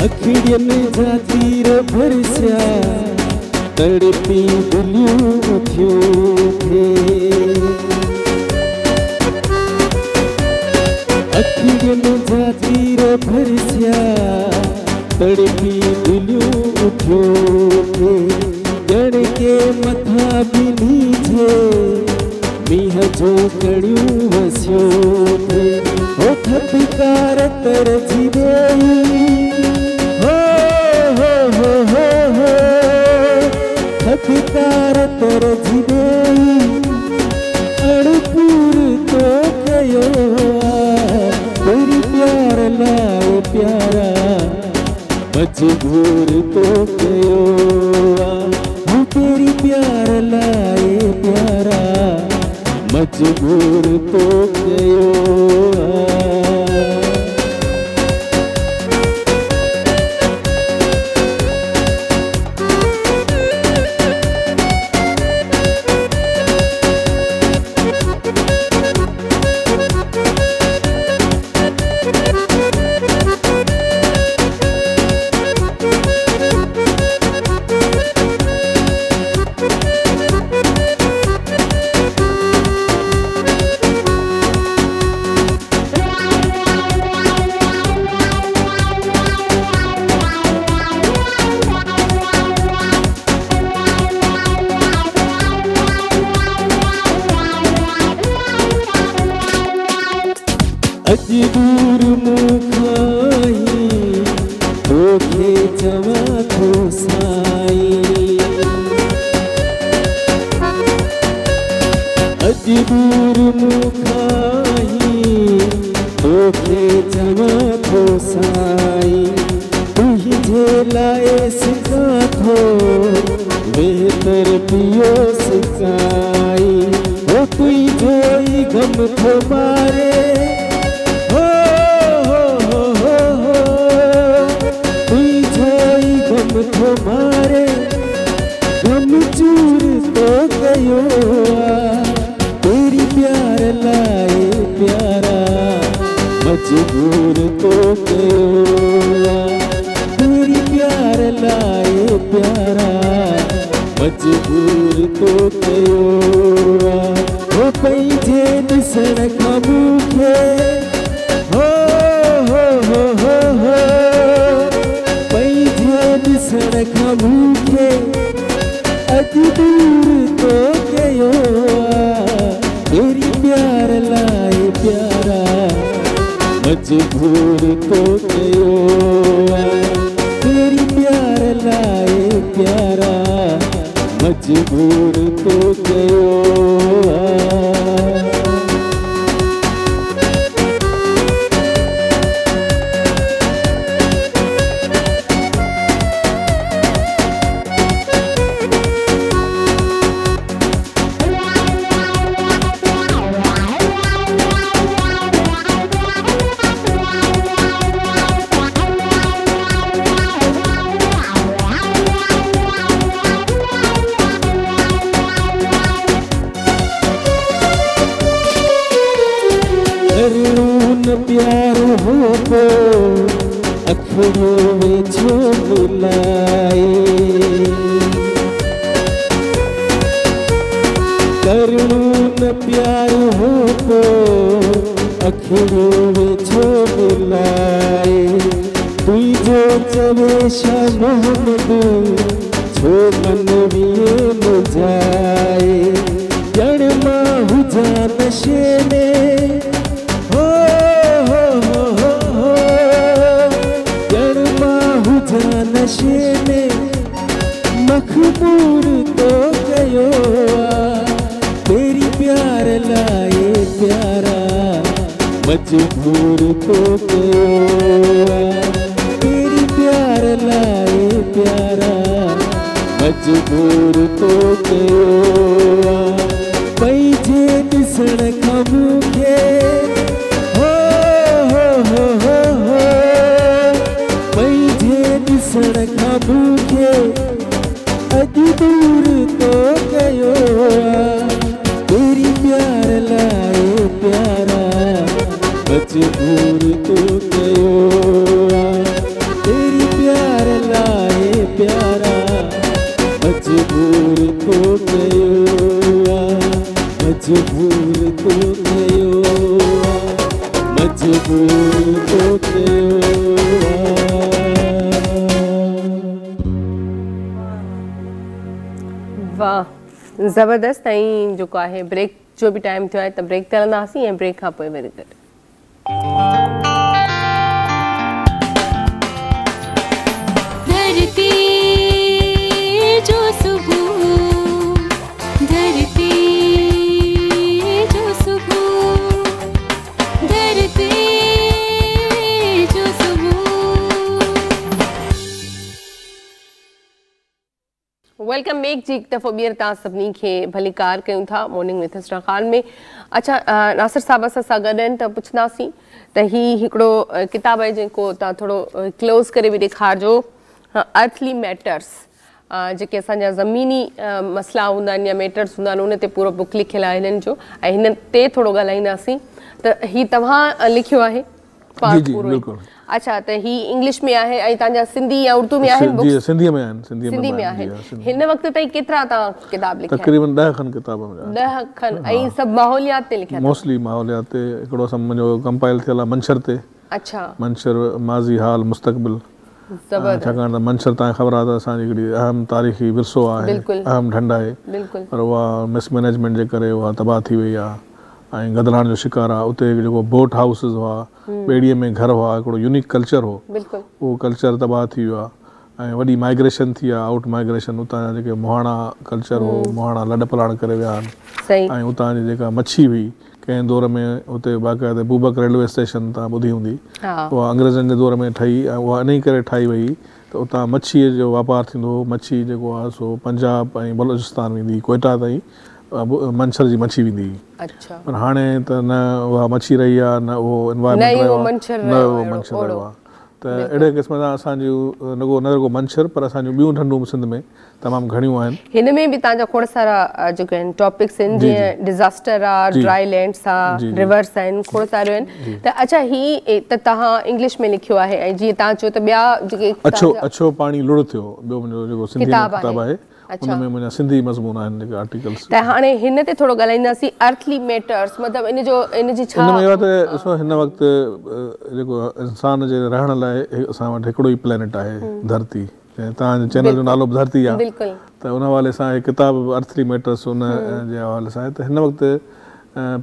अखिड़ियन जा तीर भरसिया तड़पी दिलियूं उथियूं थे, अखिड़ियन जा तीर भरसिया तड़पी दिलियूं उथियूं थे, ॼण के मथा भी नीचे मींहं जो कड़ियूं वसियूं थे, ओ थपकार तरजी वेई थपकार तरजी वेई अड़पूर तो कयो तेरी प्यार लाए प्यारा, मजबूर तो कयो तेरी प्यार लाए प्यारा, मजबूर तो कयो। थो मारे हो तुझो ई गम थो मारे गम चूर तो कयो तेरी प्यार लाए प्यारा मजबूर तो कयो तेरी प्यार लाए प्यारा मजबूर तो कयो हो पंहिंजे ॾिसण खां मूंखे हो पंहिंजे ॾिसण खां मूंखे अॼु दूर तो कयो तेरी प्यार लाए प्यारा मजबूर तो कयो तेरी प्यार लाए प्यारा मजबूर तो कयो प्यार हो तो अखियों में छो मिलाए करूं न प्यार हो तो अखियों में छो मिलाए तुझो चवे शाह मोहम्मद छो मन विए न जाए जड़ मां हुजा नशे में नशे में मखबूर तो गयो तेरी प्यार लाए प्यारा मजबूर तो गयो तेरी प्यार लाए प्यारा मजबूर तो गयो पंहिंजे ॾिसण खां मूंखे ॾिसण खां मूंखे अॼु दूर तो कयो तेरी प्यार लाए प्यारा मजबूर तो कयो तेरी प्यार लाए प्यारा मजबूर तो कयो मजबूर तो कयो मजबूर तो कयो वाह ज़बरदस्त ऐं जेको आहे ब्रेक जो बि टाइम थियो आहे त ब्रेक ते हलंदासीं ऐं ब्रेक खां पोइ वरी गॾु धरती जो सुबह धरती जो सुबह धरती जो सुबह वेलकम बैक जी। एक दफ़ो ॿीहर तव्हां सभिनी खे भली कार कयूं था मॉर्निंग विथ हसरा ख़ान में। अच्छा नासिर साहब असां सां गॾु आहिनि त पुछंदासीं त हीउ हिकिड़ो किताबु आहे जेको तव्हां थोरो क्लोज़ करे बि ॾेखारिजो अर्थली मैटर्स जेके असांजा ज़मीनी मसइला हूंदा आहिनि या मैटर्स हूंदा आहिनि उन ते पूरो बुक लिखियलु आहे हिननि जो ऐं हिन ते थोरो ॻाल्हाईंदासीं त हीउ तव्हां लिखियो आहे अच्छा त ही इंग्लिश में आहे ऐं तव्हांजा सिंधी या उर्दू में आहिनि बुक्स सिंधी में आहिनि सिंधी में आहिनि हिन वक़्त ताईं केतिरा तव्हां किताब लिखिया तक़रीबन 10 खन किताब में 10 खन ऐं सभु माहौलियात ते लिखिया मोस्टली माहौलियात ते हिकिड़ो मुंहिंजो कंपाइल थियल आहे मंशर ते अच्छा मंशर माज़ी हाल मुस्तक़बिल छाकाणि त मंशर तव्हांखे ख़बर आहे त असांजी हिकिड़ी अहम तारीख़ी विरसो आहे अहम ढंढ आहे पर उहा मिसमैनेजमेंट जे करे उहा तबाह थी वई आहे ऐं गदलाइण जो शिकार आहे उते जेको बोट हाउसिस हुआ ॿेड़ीअ में घर हुआ हिकिड़ो यूनिक कल्चर हो उहो कल्चर तबाह थी वियो आहे ऐं वॾी माइग्रेशन थी आहे आउट माइग्रेशन उतां जा जेके मोहाणा कल्चर हो मोहाणा लॾ पलाण करे विया आहिनि ऐं उतां जी जेका मच्छी हुई कंहिं दौर में उते बाक़ाइदे बूबक रेलवे स्टेशन तव्हां ॿुधी हूंदी उहा अंग्रेज़नि जे दौर में ठही ऐं उहा इन करे ठाही वई त उतां मच्छीअ जो वापारु थींदो हो मच्छी जेको आहे सो पंजाब ऐं बलोचिस्तान वेंदी कोयटा ताईं मंछर जी मच्छी वेंदी हुई। अच्छा। पर हाणे त न उहा मच्छी रही आहे, न उहो एनवायरमेंट रहियो आहे, न उहो मंछर रहियो आहे। त अहिड़े क़िस्म सां असांजूं न रुगो मंछर पर असांजूं ॿियूं ढंढूं सिंध में तमामु घणियूं आहिनि। हिन में बि तव्हांजा खोड़ सारा जेके आहिनि टॉपिक्स आहिनि, जीअं डिज़ास्टर आहे, ड्राई लैंड्स आहे, रिवर्स आहिनि, खोड़ सारियूं आहिनि। त अच्छा, ही त तव्हां इंग्लिश में लिखियो आहे, ऐं जीअं तव्हां चयो त ॿिया जेके अछो पाणी लुड़ थियो, ॿियो मुंहिंजो जेको सिंधी किताब आहे उन में मुंहिंजा सिंधी मज़मून आहिनि जेके आर्टिकल्स। त हाणे हिन ते थोरो ॻाल्हाईंदासीं, अर्थली मैटर्स मतिलबु इन जी छा? हिन में इहो त ॾिसो, हिन वक़्तु जेको इंसान जे रहण लाइ असां वटि हिकिड़ो ई प्लैनेट आहे, धरती। तव्हांजे चैनल जो नालो बि धरती आहे, त उन हवाले सां हिकु किताब अर्थली मैटर्स उन जे हवाले सां आहे। त हिन वक़्तु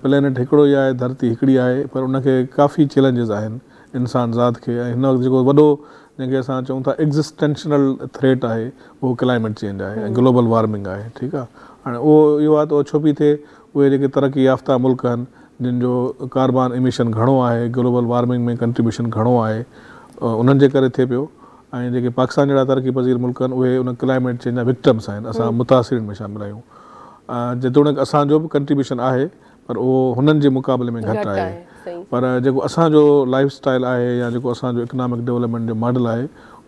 प्लैनेट हिकिड़ो ई आहे, धरती हिकिड़ी आहे, पर उनखे काफ़ी चैलेंजिस आहिनि इंसान ज़ात खे। ऐं हिन वक़्तु जेको वॾो जंहिंखे असां चऊं था एग्ज़िस्टेंशनल थ्रेट आहे, उहो क्लाइमेट चेंज आहे ऐं ग्लोबल वार्मिंग आहे। ठीकु आहे, हाणे उहो इहो आहे त उहो छो पई थिए, उहे जेके तरक़ी याफ़्ता मुल्क आहिनि जिन जो कार्बन इमिशन घणो आहे, ग्लोबल वार्मिंग में कंट्रीब्यूशन घणो आहे, उन्हनि जे करे थिए पियो। ऐं जेके पाकिस्तान जहिड़ा तरक़ी पज़ीर मुल्क आहिनि उहे उन क्लाइमेट चेंज जा विक्टम्स आहिनि, असां मुतासिरीन में शामिल आहियूं। जेतोणीकि असांजो बि कंट्रीब्यूशन आहे, पर उहो हुननि जे मुक़ाबले में घटि आहे। पर जेको असांजो लाइफ स्टाइल आहे या जेको असांजो इकनॉमिक डेवलपमेंट जो मॉडल आहे,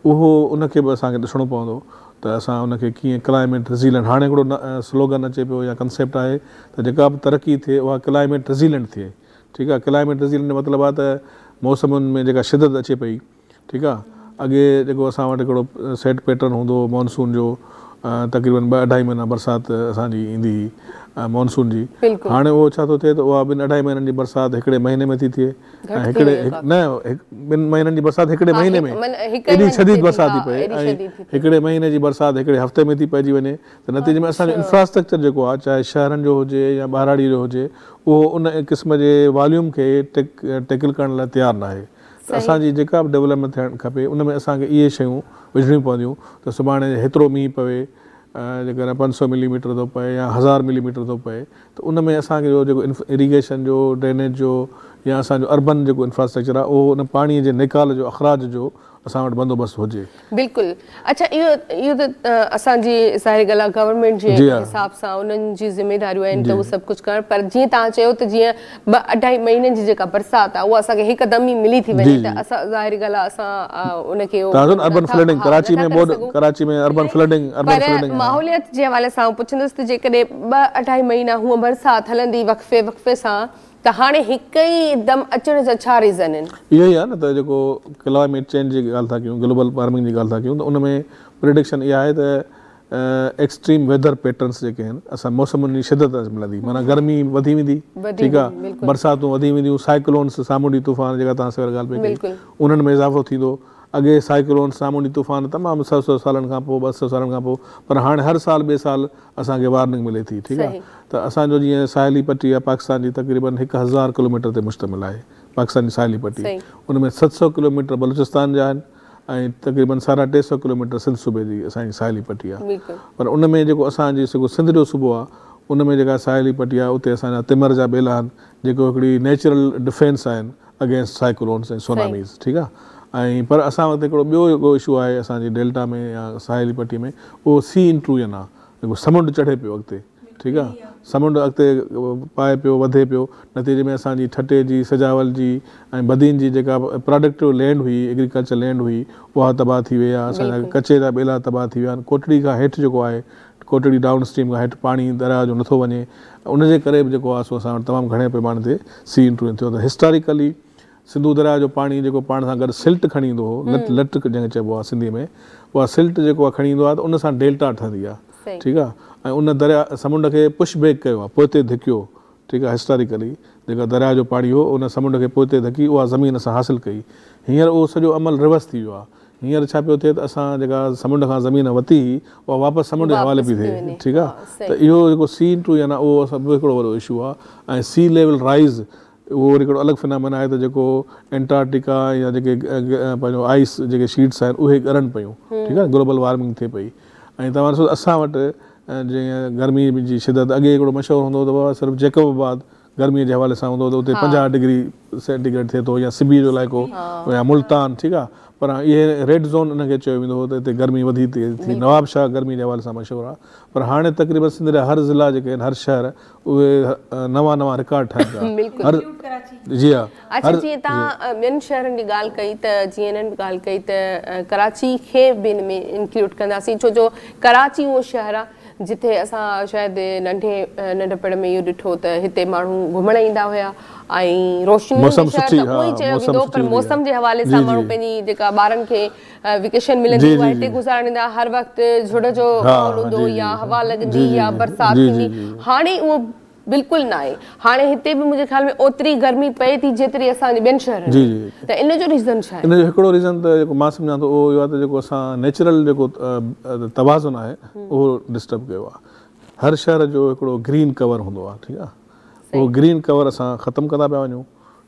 उहो उनखे बि असांखे ॾिसणो पवंदो त असां उनखे कीअं क्लाइमेट रिज़िलेंट, हाणे हिकिड़ो स्लोगन अचे पियो या कंसेप्ट आहे त जेका बि तरक़ी थिए उहा क्लाइमेट रिज़िलेंट थिए। ठीकु आहे, क्लाइमेट रिज़िलेंट जो मतिलबु आहे त मौसमुनि में जेका शिदत अचे पई, ठीकु आहे, अॻे जेको असां वटि हिकिड़ो सेट पैटर्न हूंदो हो मॉनसून जो, तक़रीबन 2-2.5 महीना बरसाति असांजी ईंदी हुई मॉनसून जी। हाणे उहो छा थो थिए त उहा 2-2.5 महीननि जी बरसाति हिकिड़े महीने में थी थिए, ऐं ॿिनि महीननि जी बरसाति हिकिड़े महीने में, एॾी शदीद बरसाति थी पए, ऐं हिकिड़े महीने जी बरसाति हिकिड़े हफ़्ते में थी पइजी वञे। त नतीजे में असांजो इंफ्रास्ट्रक्चर जेको आहे, चाहे शहरनि जो हुजे या ॿाराड़ी जो हुजे, उहो उन क़िस्म जे वॉल्यूम खे टैकल करण लाइ तयारु न आहे। त असांजी जेका बि डेवलपमेंट थियणु खपे उन में असांखे इहे शयूं विझणियूं पवंदियूं त सुभाणे हेतिरो मींहुं पवे, जेकर 500 मिलीमीटर थो पए या 1000 मिलीमीटर थो पए, त उन में असांखे जेको इरीगेशन जो, ड्रेनेज जो या असांजो अर्बन जेको इंफ्रास्ट्रक्चर आहे, उहो उन पाणीअ जे निकाल जो, अख़राज जो असां वटि बंदोबस्तु हुजे। बिल्कुलु। अच्छा, इहो त असांजी ज़ाहिर ॻाल्हि आहे गवर्नमेंट जे हिसाब सां उन्हनि जी ज़िमेदारियूं आहिनि त उहो सभु कुझु करणु, पर जीअं तव्हां चयो त जीअं 2-2.5 महीननि जी जेका बरसाति आहे उहा असांखे हिकदमि ई मिली थी वञे, त असां ज़ाहिर ॻाल्हि आहे असां उनखे अर्बन फ्लडिंग, कराची में अर्बन फ्लडिंग, माहौलियत जे हवाले सां पुछंदुसि त जेकॾहिं 2-2.5 महीना हूअ बरसाति हलंदी वक़्फ़े सां, त हाणे हिकु ई दम अचण जा छा रीज़न आहिनि? इहो ई आहे न, त जेको क्लाइमेट चेंज जी ॻाल्हि था कयूं, ग्लोबल वार्मिंग जी ॻाल्हि था कयूं, त उन में प्रिडिक्शन इहा आहे त एक्सट्रीम वेदर पैटर्न्स जेके आहिनि, असां मौसमुनि जी शिदत मिलंदी, माना गर्मी वधी वेंदी, ठीकु आहे, बरसातूं वधी वेंदियूं, साइक्लोन्स, सामूंडी तूफ़ान जेका तव्हां सवेल ॻाल्हि पई कई, उन्हनि में इज़ाफ़ो थींदो। अॻे साइक्लोन, सामूंडी तूफ़ान तमामु 100 सालनि खां पोइ, 200 सालनि खां पोइ, पर हाणे हर साल ॿिए साल असांखे वार्निंग मिले थी। ठीकु आहे, त असांजो जीअं साहिली पट्टी आहे पाकिस्तान जी, तक़रीबन 1000 किलोमीटर ते मुश्तमिल आहे पाकिस्तान जी साहिली पट्टी। उन में 700 किलोमीटर बलूचिस्तान जा आहिनि ऐं तक़रीबन 350 किलोमीटर सिंध सूबे जी असांजी साहिली पट्टी आहे। पर उन में जेको असांजी सिंध जो सूबो आहे, उन में जेका साहिली पट्टी आहे, उते असांजा तिमर जा ॿेला आहिनि, जेको हिकिड़ी नेचुरल डिफेंस आहिनि अगेंस्ट साइक्लोन्स ऐं सुनामीज़। ठीकु आहे, ऐं पर असां वटि हिकिड़ो ॿियो जेको इशू आहे असांजी डेल्टा में या साहिली पट्टी में, उहो सी इंट्रूजन आहे, जेको समुंड चढ़े पियो अॻिते। ठीकु आहे, समुंड अॻिते पाए पियो, वधे पियो, नतीजे में असांजी ठटे जी, सजावल जी ऐं बदीन जी जेका प्रोडक्टिव लैंड हुई, एग्रीकल्चर लैंड हुई, उहा तबाह थी वई आहे। असांजा कचे जा ॿेला तबाह थी विया आहिनि। कोटड़ी खां हेठि जेको आहे, कोटड़ी डाउन स्ट्रीम खां हेठि पाणी दरिया जो नथो वञे, उनजे करे बि जेको आहे सो असां वटि तमामु घणे पैमाने ते सी इंट्रूजन थियो। त हिस्टोरिकली सिंधू दरिया जो पाणी जेको पाण सां गॾु सिल्ट खणी ईंदो हो, लट जंहिंखे चइबो आहे सिंधी में, उहा सिल्ट जेको आहे खणी ईंदो आहे, त उन सां डेल्टा ठहंदी आहे। ठीकु आहे, ऐं उन दरिया समुंड खे पुश बैक कयो आहे, पोइते धिकियो। ठीकु आहे, हिस्टोरिकली जेका दरिया जो पाणी हो उन समुंड खे पोइते धिकी उहा ज़मीन असां हासिलु कई। हींअर उहो सॼो अमल रिवर्स थी वियो आहे। हींअर छा पियो थिए त असां जेका समुंड खां ज़मीन वरिती हुई उहा वापसि समुंड जे हवाले पई थिए। ठीकु आहे, त इहो जेको सी इंट्रूजन आहे उहो असां ॿियो हिकिड़ो वॾो इशू आहे। ऐं सी लेवल राइज़ उहो वरी हिकिड़ो अलॻि फिनोमेना आहे, त जेको एंटार्टिका या जेके पंहिंजो आइस जेके शीट्स आहिनि उहे ॻरनि पियूं। ठीकु आहे, ग्लोबल वार्मिंग थिए पई। ऐं तव्हां ॾिसो असां वटि जीअं गर्मी जी शिदत, अॻे हिकिड़ो मशहूरु हूंदो त सिर्फ़ु जैकबाबाद गर्मीअ जे हवाले सां हूंदो त उते 50 डिग्री सेंटीग्रेड थिए थो, या सिबी जो इलाइक़ो या मुल्तान। ठीकु आहे, पर ये रेड ज़ोन इनखे चयो वेंदो हो त हिते गर्मी वधी थी नवाब शाह गर्मी जे हवाले सां मशहूरु आहे पर हाणे तक़रीबन सिंध जा हर ज़िला जेके आहिनि हर शहर उहे नवां रिकॉर्ड ठाहिनि था हर जी हा अच्छा जीअं तव्हां ॿियनि शहरनि जी ॻाल्हि कई त जीअं इन्हनि बि ॻाल्हि कई त कराची खे बि हिन में इंक्लूड कंदासीं छो जो कराची उहो शहर आहे जिथे असां शायदि नंढपण में इहो ॾिठो त हिते माण्हू घुमण ईंदा हुया ऐं रोशनी उहो ई चयो वेंदो पर मौसम जे हवाले सां माण्हू पंहिंजी जेका ॿारनि खे वेकेशन मिलंदी उहा हिते गुज़ारण ईंदा हर वक़्तु झुड़ जो माहौल हूंदो या हवा लॻंदी या बरसाति थींदी हाणे उहो बिल्कुलु न आहे हाणे हिते बि मुंहिंजे ख़्याल में ओतिरी गर्मी पए थी जेतिरी असांजे ॿियनि शहरनि में त इन जो रीज़न छा आहे इन जो हिकिड़ो रीज़न त जेको मां सम्झां थो उहो इहो आहे त जेको असां नेचुरल जेको तवाज़ुन आहे उहो डिस्टर्ब कयो आहे हर शहर जो हिकिड़ो ग्रीन कवर हूंदो आहे ठीकु आहे उहो ग्रीन कवर असां ख़तमु कंदा पिया वञूं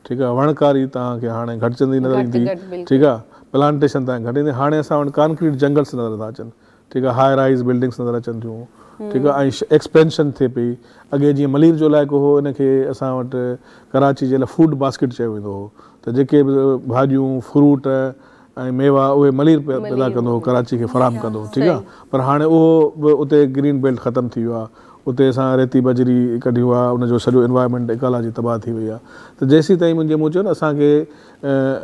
ठीकु आहे वणकारी तव्हांखे हाणे घटिजंदी नज़र ईंदी ठीकु आहे प्लांटेशन तव्हांखे घटि ईंदी हाणे असां वटि कॉन्क्रीट जंगल्स नज़र था अचनि ठीकु आहे हाई राइज़ बिल्डिंग्स नज़र अचनि थियूं ठीकु आहे ऐं एक्सपेंशन थिए पई अॻे जीअं मलीर जो इलाइक़ो हो इनखे असां वटि कराची जे लाइ फूड बास्केट चयो वेंदो हो त जेके बि भाॼियूं फ्रूट ऐं मेवा उहे मलीर पैदा कंदो हो कराची खे फ़राहम कंदो ठीकु आहे पर हाणे उहो बि उते ग्रीन बेल्ट ख़तमु थी वियो आहे उते असां रेती बजरी कढी आहे उनजो सॼो एनवायरमेंट इकोलॉजी तबाह थी वई आहे त जेसीं ताईं मुंहिंजे मूं चयो न असांखे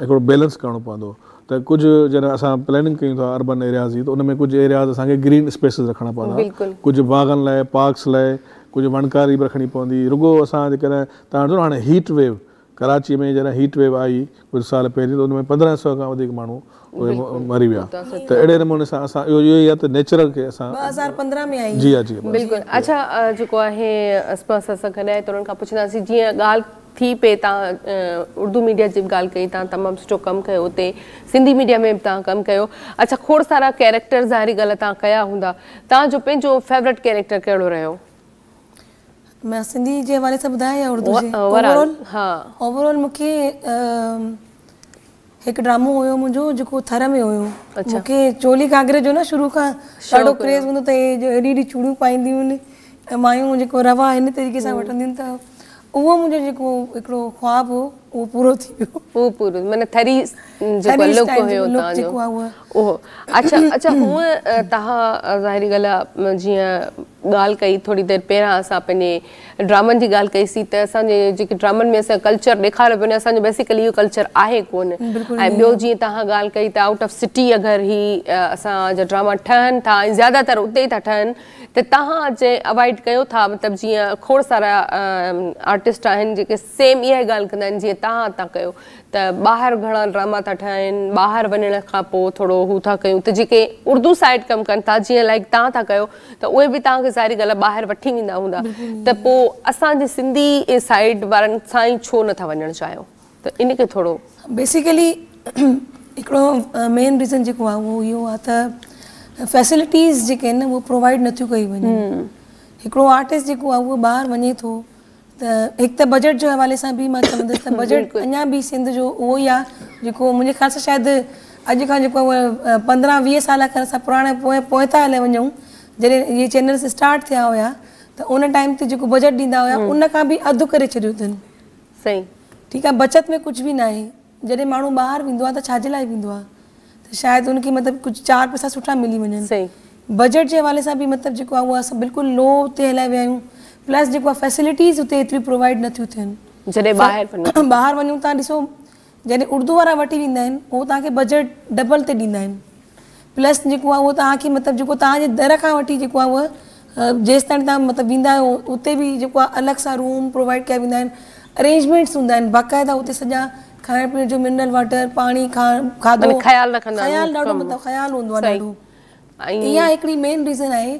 हिकिड़ो बैलेंस करिणो पवंदो त कुझु जॾहिं असां प्लैनिंग कयूं था अर्बन एरियाज़ जी त उन में कुझु एरियाज़ असांखे ग्रीन स्पेसिस रखणा पवंदा कुझु बाग़नि लाइ पार्क्स लाइ कुझु वणकारी बि रखणी पवंदी रुगो असां जेकॾहिं तव्हां ॾिसो हाणे हीट वेव कराची में जॾहिं हीट वेव आई कुझु साल पहिरीं त उन में 1500 खां वधीक माण्हू उहे मरी विया त अहिड़े नमूने सां असां इहो ई आहे त नेचुरल खे असां 2015 में आई जी हा जी बिल्कुलु अच्छा जेको आहे असां सां गॾाए त उन्हनि खां पुछंदासीं जीअं ॻाल्हि थी पे तव्हां उर्दू मीडिया जी बि ॻाल्हि कई तव्हां तमामु सुठो कमु कयो उते सिंधी मीडिया में बि तव्हां कमु कयो अच्छा खोड़ सारा कैरेक्टर ज़ाहिरी ॻाल्हि तव्हां कया हूंदा तव्हांजो पंहिंजो फेवरेट कैरेक्टर कहिड़ो रहियो मैं सिंधी जे हवाले सां ॿुधायां या उर्दू जे ओवरऑल मूंखे हिकु ड्रामो हुयो मुंहिंजो जेको थर में हुयो मूंखे चोली घाघरे जो न शुरू खां ॾाढो क्रेज़ हूंदो त एॾी एॾी चूड़ियूं पाईंदियूं आहिनि ऐं मायूं जेको रवा हिन तरीक़े सां वठंदियूं आहिनि त उहो मुंहिंजो जेको हिकिड़ो ख्वाबु हो उहो पूरो थी वियो उहो पूरो माना थरी जेको लुक हुयो तव्हांजो उहो अच्छा अच्छा हूअं तव्हां ज़ाहिरी ॻाल्हि आहे जीअं ॻाल्हि कई थोरी देरि पहिरां असां पंहिंजे ड्रामनि जी ॻाल्हि कईसीं त असांजे जेके ड्रामनि में असां कल्चर ॾेखारियो पियो न असांजो बेसिकली इहो कल्चर आहे कोन ऐं ॿियो जीअं तव्हां ॻाल्हि कई त आउट ऑफ सिटी अगरि ही असांजा ड्रामा ठहनि था ऐं ज़्यादातर उते ई था ठहनि त तव्हां जे अवॉइड कयो था मतिलबु जीअं खोड़ सारा आर्टिस्ट आहिनि जेके सेम इहा ई ॻाल्हि कंदा आहिनि जीअं तव्हां था कयो त ॿाहिरि घणा ड्रामा था ठहनि ॿाहिरि वञण खां पोइ थोरो हू था कयूं त जेके उर्दू साइड कमु कनि था जीअं लाइक तव्हां था कयो त उहे बि तव्हांखे ज़ाहिरी ॻाल्हि आहे ॿाहिरि वठी वेंदा हूंदा त पोइ असांजे सिंधी साइड वारनि सां ई छो नथा वञणु चाहियो त इनखे थोरो बेसिकली हिकिड़ो मेन रीज़न जेको आहे उहो इहो आहे त फैसिलिटीज़ जेके आहिनि न उहे प्रोवाइड नथियूं कई वञनि हिकिड़ो आर्टिस्ट जेको आहे उहो ॿाहिरि वञे थो त हिकु त बजट जे हवाले सां बि मां चवंदसि त बजट अञा बि सिंध जो उहो ई आहे जेको मुंहिंजे ख़्याल सां शायदि अॼु खां जेको 15-20 साल खां असां पुराणे पोइ था हले वञूं जॾहिं इहे चैनल्स स्टार्ट थिया हुया त उन टाइम ते जेको बजट ॾींदा हुया उन खां बि अधु करे छॾियो अथनि सही ठीकु आहे बचत में कुझु बि न आहे जॾहिं माण्हू ॿाहिरि वेंदो आहे त छाजे लाइ वेंदो आहे त शायदि उनखे मतिलबु कुझु 4 पैसा सुठा मिली वञनि सही बजट जे हवाले सां बि मतिलबु जेको आहे उहो असां बिल्कुलु लो ते हलाए विया आहियूं प्लस जेको आहे फैसिलिटीज़ उते एतिरी प्रोवाइड नथियूं थियनि जॾहिं ॿाहिरि वञूं था ॾिसो जॾहिं उर्दू वारा वठी वेंदा आहिनि उहो तव्हांखे बजट डबल ते ॾींदा आहिनि प्लस जेको आहे उहो तव्हांखे मतिलबु जेको तव्हांजे दर खां वठी जेको आहे उहा जेसि ताईं तव्हां मतिलबु वेंदा आहियो उते बि जेको आहे अलॻि सां रूम प्रोवाइड कया वेंदा आहिनि अरेंजमेंट्स हूंदा आहिनि बाक़ाइदा उते सॼा खाइण पीअण जो मिनरल वाटर पाणी खाधो ख़्यालु ॾाढो मतिलबु ख़्यालु हूंदो आहे ॾाढो इहा हिकिड़ी मेन रीज़न आहे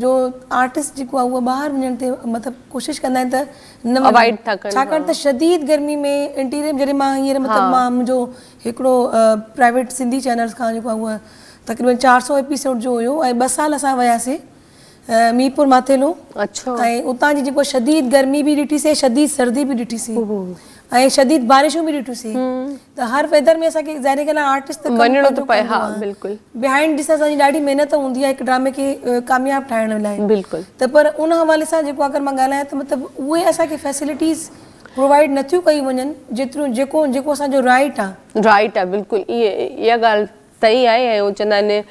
जो आर्टिस्ट जेको आहे उहो ॿाहिरि वञण ते मतिलबु कोशिशि कंदा आहिनि त न अवॉइड था कनि छाकाणि त शदीद गर्मी में इंटीरियर जॾहिं मां हींअर मतिलबु मां मुंहिंजो हिकिड़ो प्राइवेट सिंधी चैनल्स खां जेको आहे उहा तक़रीबन 400 एपिसोड जो हुयो ऐं 2 साल असां वियासीं मीरपुर माथेलो ऐं उतां जी जेको शदीद गर्मी बि ॾिठीसीं शदीद सर्दी बि ॾिठीसीं ऐं शदीद बारिशूं बि ॾिठीसीं त हर वेदर में असांखे ज़ाहिर ॻाल्हि आहे आर्टिस्ट त वञणो थो पए हा बिल्कुलु बिहाइंड ॾिस असांजी ॾाढी महिनत हूंदी आहे हिकु ड्रामे खे कामयाबु ठाहिण लाइ बिल्कुलु त पर उन हवाले सां जेको अगरि मां ॻाल्हायां त मतिलबु उहे असांखे फैसिलिटीज़ प्रोवाइड नथियूं कई वञनि जेतिरो जेको जेको असांजो राइट आहे बिल्कुलु इहा ॻाल्हि सही आहे ऐं उहो चवंदा आहिनि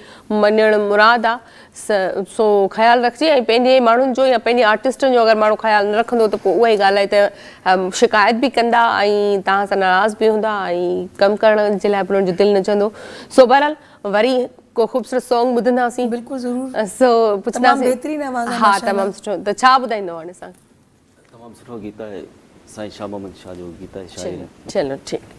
मञणु मुराद आहे सो ख़्यालु रखिजे ऐं पंहिंजे माण्हुनि जो या पंहिंजे आर्टिस्टनि जो अगरि माण्हू ख़्यालु न रखंदो त पोइ उहा ई ॻाल्हि आहे त शिकायत बि कंदा ऐं तव्हां सां नाराज़ बि हूंदा ऐं कमु करण जे लाइ बि उन्हनि जो दिलि न चवंदो सो बहरहाल वरी को ख़ूबसूरत सॉन्ग ॿुधंदासीं बिल्कुलु ज़रूरु सो पुछंदासीं बेहतरीन आवाज़ आहे हा तमामु सुठो त छा ॿुधाईंदो हाणे असां तमामु सुठो गीत आहे साईं शाह मोहम्मद शाह जो गीत आहे शाइरी चलो ठीकु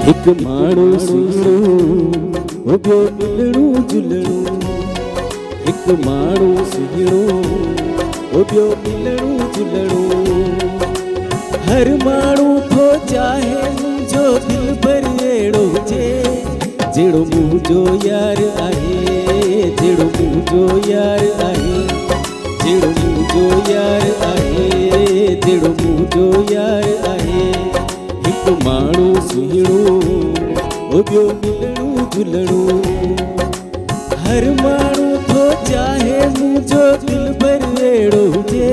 हिक माण्हू सुहिणो हो ॿियो मिलणो जुलणो हिक माण्हू सुहिणो हो ॿियो मिलणो जुलणो हर माण्हू थो चाहे मुंहिंजो दिलि भर अहिड़ो हुजे जहिड़ो मुंहिंजो यार आहे जहिड़ो मुंहिंजो यार आहे जहिड़ो मुंहिंजो यार आहे जहिड़ो मुंहिंजो यार आहे हिक माण्हू सुहिणो हो ॿियो मिलणो जुलणो हर माण्हू थो चाहे मुंहिंजो दिलि भर अहिड़ो हुजे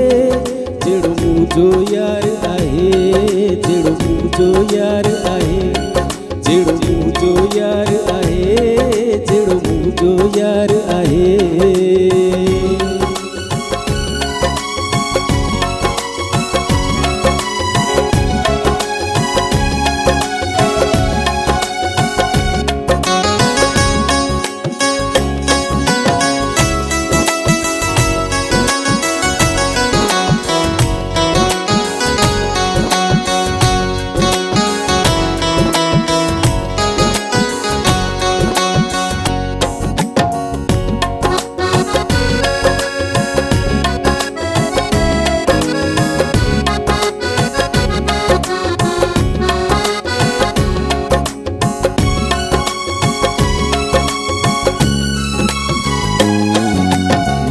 जहिड़ो मुंहिंजो यार आहे जहिड़ो मुंहिंजो यार आहे जहिड़ो मुंहिंजो यार आहे जहिड़ो मुंहिंजो यार आहे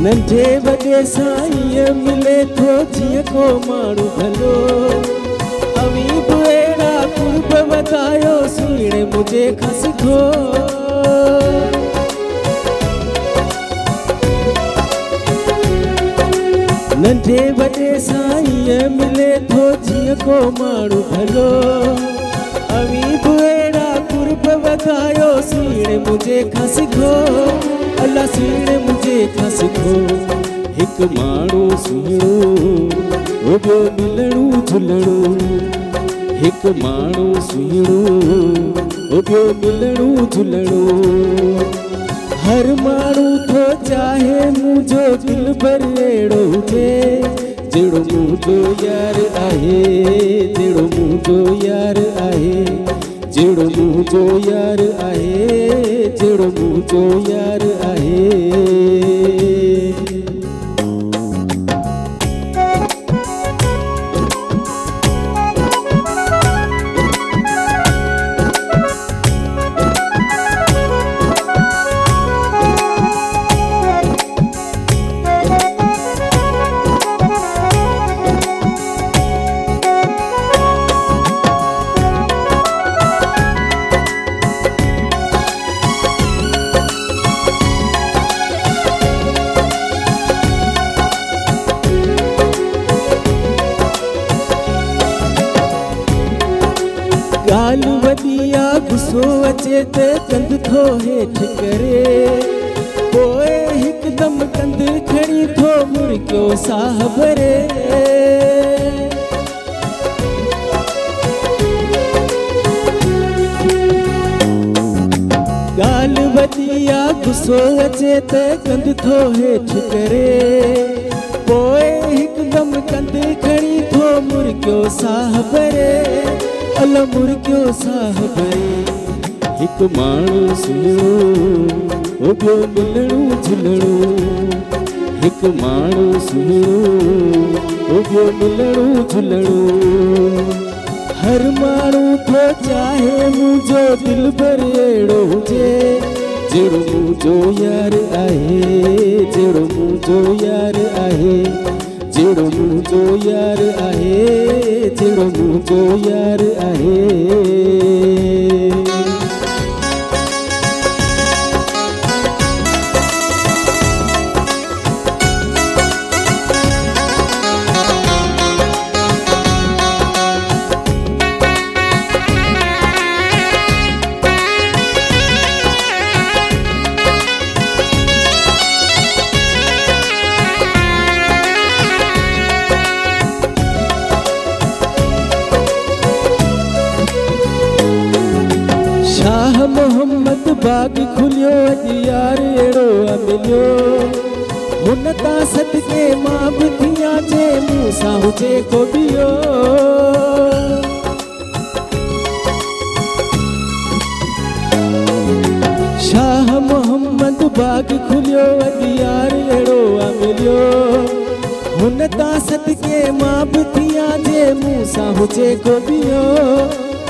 नंढे वॾे साईं मिले थो जीअं को माण्हू भलो अवी बि अहिड़ा कुर्ब वधायो सुहिणे मुंहिंजे खां सिखो नंढे वॾे साईं मिले थो जीअं को माण्हू भलो अवी बि अहिड़ा कुर्ब वधायो सुहिणे मुंहिंजे खां सिखो अल्लाह सुहिणे मुंहिंजे खां सिखो हिकु माण्हू सुहिणो हो ॿियो मिलणो जुलणो हिकु माण्हू सुहिणो हो ॿियो मिलणो जुलणो हर माण्हू थो चाहे मुंहिंजो दिलि भर अहिड़ो हुजे जहिड़ो मुंहिंजो यार आहे जहिड़ो मुंहिंजो यार आहे जहिड़ो मुंहिंजो यार आहे जहिड़ो मुंहिंजो यार आहे ॻाल्हि वॾी आहे गुस्सो अचे त कंध थो हेठि करे पोइ हिकदमि कंध खणी थो मुर्गियो साह भरे ॻाल्हि वॾी आहे गुस्सो अचे त कंध थो हेठि करे पोइ हिकदमि कंध खणी थो मुर्गियो साह भरे अल मुर्गियो साह भरे हिकु माण्हू सुहिणो ओ ॿियो मिलणो झुलणो हिकु माण्हू सुहिणो ओ ॿियो मिलणो झुलणो हर माण्हू थो चाहे मुंहिंजो दिल भर अहिड़ो हुजे जहिड़ो मुंहिंजो यार आहे जहिड़ो मुंहिंजो यार आहे जहिड़ो मुंहिंजो यार आहे जहिड़ो मुंहिंजो यार आहे मोहम्मद बाग खुलियो अॼु यार अहिड़ो मिलियो हुन तां सदके मां बि थियां जे मूं सां हुजे को ॿियो शाह मोहम्मद बाग खुलियो अॼु यार अहिड़ो मिलियो हुन तां सदके मां बि थियां जे मूं सां हुजे को ॿियो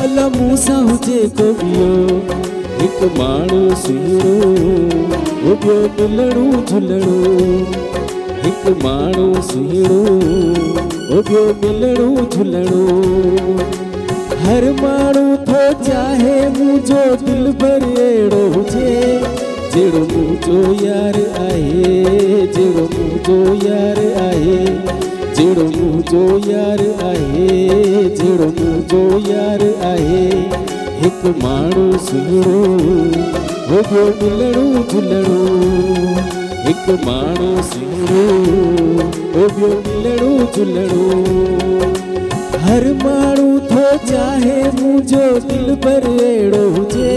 अला मूं सां हुजे को ॿियो हिकु माण्हू सुहिणो ओ ॿियो मिलणो झुलणो हिकु माण्हू सुहिणो ओ ॿियो मिलणो झुलणो हर माण्हू थो चाहे मुंहिंजो दिल भर अहिड़ो हुजे जहिड़ो मुंहिंजो यार आहे जहिड़ो मुंहिंजो यार आहे जहिड़ो मुंहिंजो यार आहे जहिड़ो मुंहिंजो यार आहे हिकु माण्हू सुहिणो ओ ॿियो मिलणो झुलणो हिकु माण्हू सुहिणो ओ ॿियो मिलणो झुलणो हर माण्हू थो चाहे मुंहिंजो दिल भर अहिड़ो हुजे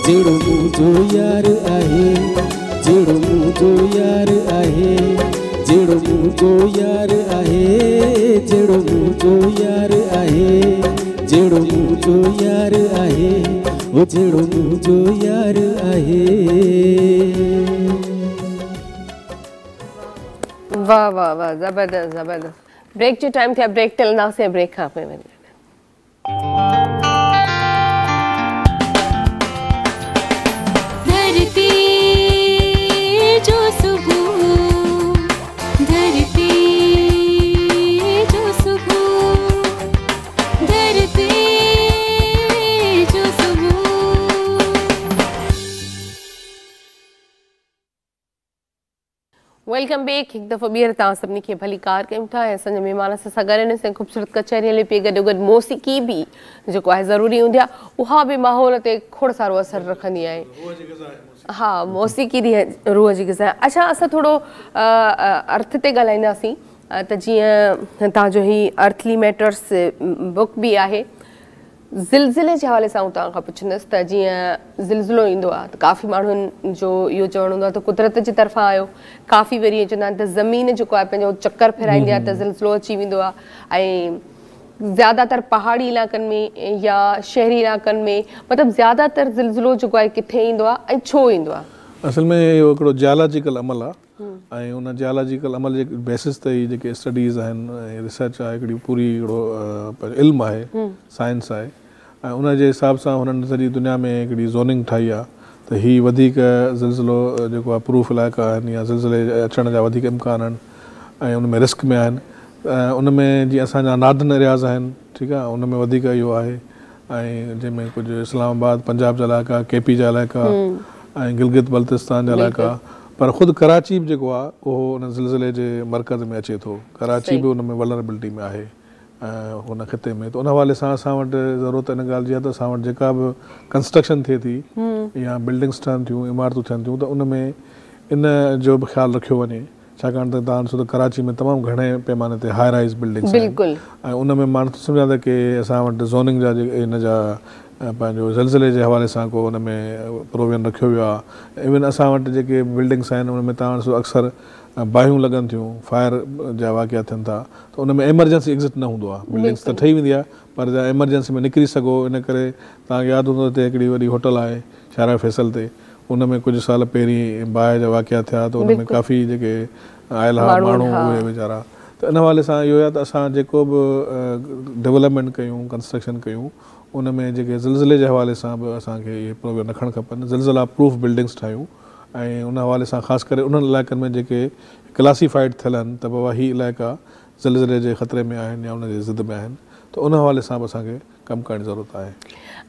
जहिड़ो मुंहिंजो यार आहे जहिड़ो मुंहिंजो यार आहे जहिड़ो मुंहिंजो यार आहे जहिड़ो मुंहिंजो यार आहे जहिड़ो मुंहिंजो यार आहे ओ जहिड़ो मुंहिंजो यार आहे वाह वाह वाह ज़बरदस्त ज़बरदस्त ब्रेक जो टाइम थिया ब्रेक ते हलंदासीं ब्रेक खां पोइ वञी धरती जो सुबह धरती जो सुबह धरती जो सुबह वेलकम बैक एक दफ़ो ॿीहर तव्हां सभिनी खे भली कार कयूं था ऐं असांजे महिमान सां गॾु आहिनि असांजी ख़ूबसूरत कचहरी हले पई गॾोगॾु मौसीक़ी बि जेको आहे ज़रूरी हूंदी आहे उहा बि माहौल ते खोड़ सारो असरु रखंदी आहे हाँ मौसीक़ी दी रूह जी ग़िज़ा अच्छा असां थोरो अर्थ ते ॻाल्हाईंदासीं त जीअं तव्हांजो ही अर्थली मैटर्स बुक बि आहे ज़िलज़िले जे हवाले सां तव्हां खां पुछंदसि त जीअं ज़िलज़िलो ईंदो आहे त काफ़ी माण्हुनि जो इहो चवणु हूंदो आहे त कुदरत जी तरफ़ां आयो काफ़ी वरी चवंदा आहिनि त ज़मीन जेको आहे पंहिंजो चकर फेराईंदी आहे त ज़िलज़िलो अची वेंदो आहे ऐं ज़्यादातर पहाड़ी इलाइक़नि में या शहरी इलाइक़नि में मतिलबु ज़्यादातर ज़िलज़िलो जेको आहे किथे ईंदो आहे ऐं छो ईंदो आहे असल में इहो हिकिड़ो जियोलॉजिकल अमल आहे ऐं उन जियोलॉजिकल अमल जे बेसिस ते ई जेके स्टडीज़ आहिनि ऐं रिसर्च आहे हिकिड़ी पूरी हिकिड़ो इल्मु आहे साइंस आहे ऐं उन जे हिसाब सां हुननि सॼी दुनिया में हिकिड़ी ज़ोनिंग ठाही आहे त हीउ वधीक ज़िलज़िलो जेको आहे प्रूफ इलाइक़ा आहिनि या ज़िलज़िले अचण जा वधीक इम्कान आहिनि ऐं उन में रिस्क में आहिनि उन में जीअं असांजा नार्दन एरियाज़ आहिनि ठीकु आहे उन में वधीक इहो आहे ऐं जंहिंमें कुझु इस्लामाबाद पंजाब जा इलाइक़ा केपी जा इलाइक़ा ऐं गिलगित बल्तिस्तान जा इलाइक़ा पर ख़ुदि कराची बि जेको आहे उहो उन ज़िलज़िले जे मर्कज़ में अचे थो कराची बि उन में वलरेबिलिटी में आहे हुन ख़िते में त उन हवाले सां असां वटि ज़रूरत इन ॻाल्हि जी आहे त असां वटि जेका बि कंस्ट्रक्शन थिए थी या बिल्डिंग्स ठहनि थियूं इमारतूं थियनि थियूं त उन में इन जो बि ख़्यालु रखियो वञे छाकाणि त तव्हां ॾिसो त कराची में तमामु घणे पैमाने ते हाई राइज़ बिल्डिंग्स आहिनि ऐं उन में माण्हू सम्झा त की असां वटि ज़ोनिंग जा इन जा पंहिंजो ज़िलज़िले जे हवाले सां को उन में प्रोविज़न रखियो वियो आहे इवन असां वटि जेके बिल्डिंग्स आहिनि उन में तव्हां ॾिसो अक्सर बाहियूं लॻनि थियूं, फायर जा वाक़िया थियनि था, त उन में एमरजेंसी एग्ज़िट न हूंदो आहे। बिल्डिंग्स त ठही वेंदी आहे पर एमरजेंसी में निकिरी सघो, इन करे तव्हांखे यादि हूंदो हिते हिकिड़ी वॾी होटल आहे शारा फैसल ते, उन में कुझु साल पहिरीं बाहि जा वाक़िया थिया त उन में काफ़ी जेके आयल हुआ माण्हू उहे वीचारा। त इन हवाले सां इहो आहे त असां जेको बि डेवलपमेंट कयूं, कंस्ट्रक्शन कयूं, उन में जेके ज़िलज़िले जे हवाले सां बि असांखे इहे प्रोग्राम रखणु खपनि, ज़िलज़िला प्रूफ बिल्डिंग्स ठाहियूं ऐं उन हवाले सां ख़ासि करे उन्हनि इलाइक़नि में जेके क्लासीफाइड थियल आहिनि त बाबा हीअ इलाइक़ा ज़िलज़िले जे ख़तरे में आहिनि या उनजे ज़िद में आहिनि, त उन हवाले सां बि असांखे कमु करण जी ज़रूरत आहे।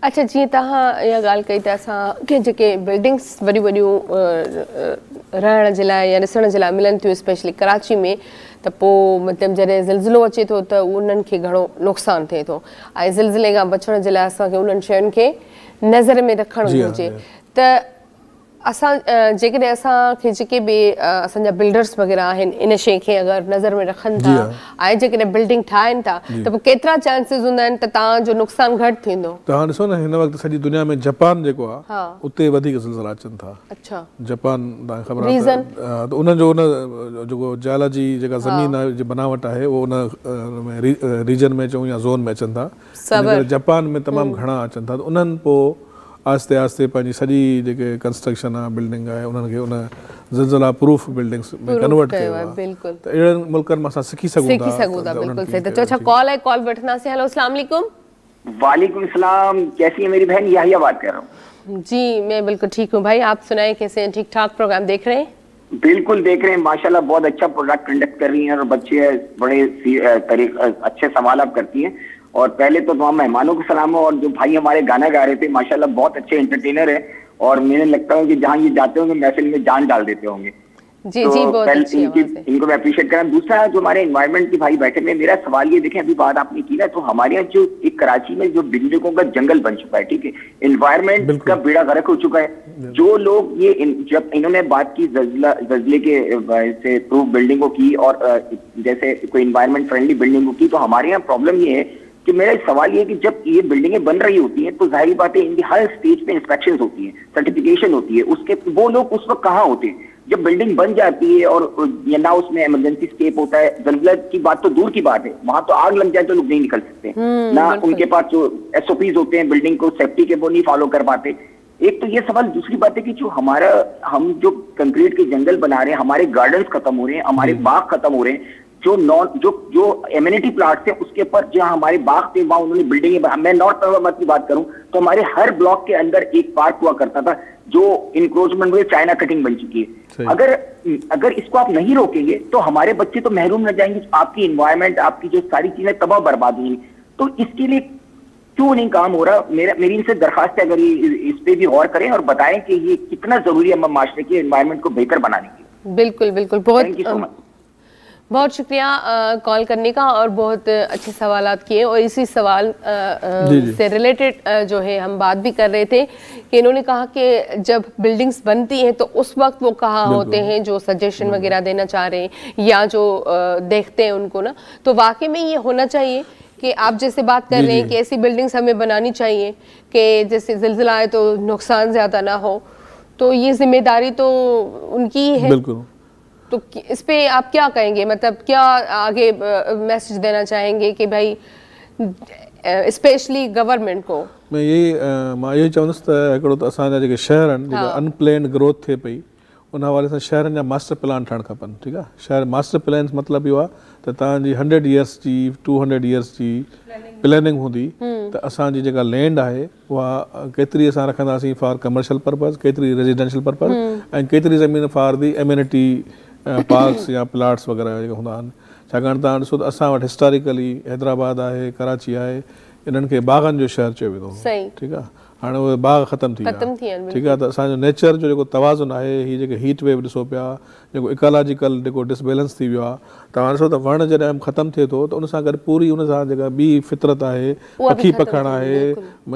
अच्छा, जीअं तव्हां इहा ॻाल्हि कई त असांखे जेके बिल्डिंग्स वॾियूं वॾियूं रहण जे लाइ या ॾिसण जे लाइ मिलनि थियूं स्पेशली कराची में, त पोइ मतिलबु जॾहिं ज़िलज़िलो अचे थो त उन्हनि खे घणो नुक़सानु थिए थो ऐं ज़िलज़िले खां बचण जे लाइ असांखे उन्हनि शयुनि खे नज़र में रखणु घुरिजे। त असां जेकॾहिं असांखे जेके बि असांजा बिल्डर्स वग़ैरह आहिनि इन शइ खे अगरि नज़र में रखनि था ऐं जेकॾहिं बिल्डिंग ठाहिनि था त पोइ केतिरा चांसिस हूंदा आहिनि त तव्हांजो नुक़सानु घटि थींदो? तव्हां ॾिसो न हिन वक़्तु सॼी दुनिया में जापान जेको आहे उते वधीक ज़िलज़िला अचनि था। अच्छा, जापान तव्हांखे ख़बर आहे त उनजो उन जेको जियोलॉजी जेका ज़मीन आहे जी बनावट आहे उहो उन रीजन में चऊं या ज़ोन में अचनि था, जापान में तमामु घणा अचनि था। त उन्हनि पोइ आहिस्ते आहिस्ते पंहिंजी सॼी जेके कंस्ट्रक्शन आहे, बिल्डिंग आहे, उन्हनि खे उन ज़िलज़िला प्रूफ बिल्डिंग्स में कन्वर्ट कयो आहे। बिल्कुलु, त अहिड़नि मुल्कनि में असां सिखी सघूं था। बिल्कुलु सही। त अच्छा, कॉल है, कॉल वठंदासीं। हेलो, अस्सलाम वालेकुम। वालेकुम सलाम, कैसी है मेरी बहन? याहिया बात कर रहा हूँ। जी मैं बिल्कुल ठीक हूँ भाई, आप सुनाए कैसे हैं? ठीक ठाक प्रोग्राम देख रहे हैं? बिल्कुल देख रहे हैं, माशाल्लाह बहुत अच्छा प्रोग्राम कंडक्ट कर रही हैं और बच्चे बड़े अच्छे सवाल आप करती हैं। और पहले तो तमाम मेहमानों को सलाम हो, और जो भाई हमारे गाना गा रहे थे माशाल्लाह बहुत अच्छे एंटरटेनर है और मुझे लगता है कि जहाँ ये जाते होंगे महफिल में जान डाल देते होंगे। जी तो जी, बहुत अच्छी इनको मैं अप्रिशिएट करा। दूसरा जो हमारे एनवायरनमेंट के भाई बैठे में, मेरा सवाल ये, देखें अभी बात आपने की ना, तो हमारे यहाँ जो एक कराची में जो बिल्डिंगों का जंगल बन चुका है, ठीक है, एनवायरनमेंट का बेड़ा गर्क हो चुका है। जो लोग ये जब इन्होंने बात की ज़िलज़िले के से प्रूफ बिल्डिंगों की और जैसे कोई एनवायरनमेंट फ्रेंडली बिल्डिंगों की, तो हमारे यहाँ प्रॉब्लम ये है कि मेरा सवाल ये कि जब ये बिल्डिंगें बन रही होती हैं तो जाहिर बात है इनकी हर स्टेज पे इंस्पेक्शन होती है, सर्टिफिकेशन होती है, उसके वो लोग उस वक्त कहाँ होते हैं जब बिल्डिंग बन जाती है और या ना उसमें इमरजेंसी स्केप होता है। ज़िलज़िला की बात तो दूर की बात है, वहां तो आग लग जाए तो लोग नहीं निकल सकते, ना उनके पास जो SOPs होते हैं बिल्डिंग को सेफ्टी के वो नहीं फॉलो कर पाते। एक तो ये सवाल। दूसरी बात है कि जो हम जो कंक्रीट के जंगल बना रहे हैं, हमारे गार्डन्स खत्म हो रहे हैं, हमारे बाग खत्म हो रहे हैं, जो एमिनिटी प्लाट्स थे उसके ऊपर जहाँ हमारे बाग थे वहां उन्होंने बिल्डिंगें। मैं नॉर्थ हैदराबाद की बात करूं तो हमारे हर ब्लॉक के अंदर एक पार्क हुआ करता था जो इंक्रोचमेंट में चाइना कटिंग बन चुकी है। अगर इसको आप नहीं रोकेंगे तो हमारे बच्चे तो महरूम रह जाएंगे, आपकी एनवायरनमेंट, आपकी जो सारी चीजें तबाह बर्बाद होंगी। तो इसके लिए क्यों नहीं काम हो रहा? मेरी इनसे दरखास्त है अगर इस पे भी गौर करें और बताएं कि ये कितना जरूरी है माशरे के एनवायरनमेंट को बेहतर बनाने के। बिल्कुल बिल्कुल, बहुत शुक्रिया कॉल करने का और बहुत अच्छे सवालात किए। और इसी सवाल से रिलेटेड जो है हम बात भी कर रहे थे कि इन्होंने कहा कि जब बिल्डिंग्स बनती हैं तो उस वक्त वो कहाँ होते हैं जो सजेशन वगैरह देना चाह रहे हैं या जो देखते हैं उनको ना, तो वाकई में ये होना चाहिए कि आप जैसे बात कर रहे हैं कि ऐसी बिल्डिंग्स हमें बनानी चाहिए कि जैसे ज़िलज़िला आए तो नुकसान ज़्यादा ना हो, तो ये जिम्मेदारी तो उनकी ही है। बिल्कुल। तो इस पे आप क्या कहेंगे, मतलब क्या आगे मैसेज देना चाहेंगे कि भाई स्पेशली गवर्नमेंट को? मैं यही चवंदुसि त हिकिड़ो त असांजा जेके शहर आहिनि, जेका अनप्लेन्ड ग्रोथ थिए पई, उन हवाले सां शहरनि जा मास्टर प्लान ठहणु खपनि। ठीकु आहे, शहर मास्टर प्लान मतिलबु इहो आहे त तव्हांजी 100 years जी 200 years जी प्लानिंग हूंदी त असांजी जेका लैंड आहे उहा केतिरी असां रखंदासीं फॉर कमर्शियल पर्पज़, केतिरी रेजिडेंशियल पर्पज़ ऐं केतिरी ज़मीन फॉर दी एम्यूनिटी पार्क्स या प्लाट्स वग़ैरह जेके हूंदा आहिनि। छाकाणि तव्हां ॾिसो त असां वटि हिस्टोरिकली हैदराबाद आहे, कराची आहे, इन्हनि खे बाग़नि जो शहर चयो वेंदो हो। ठीकु आहे, हाणे उहे बाग़ ख़तमु थी विया। ठीकु आहे, त असांजो नेचर जो जेको तवाज़ुन आहे, हीअ जेके हीट वेव ॾिसो पिया, जेको इकोलॉजिकल जेको डिसबैलेंस थी वियो आहे, तव्हां ॾिसो त वण जॾहिं ख़तमु थिए थो त उन सां गॾु पूरी उन सां जेका ॿी फितरत आहे, पखी पखण आहे,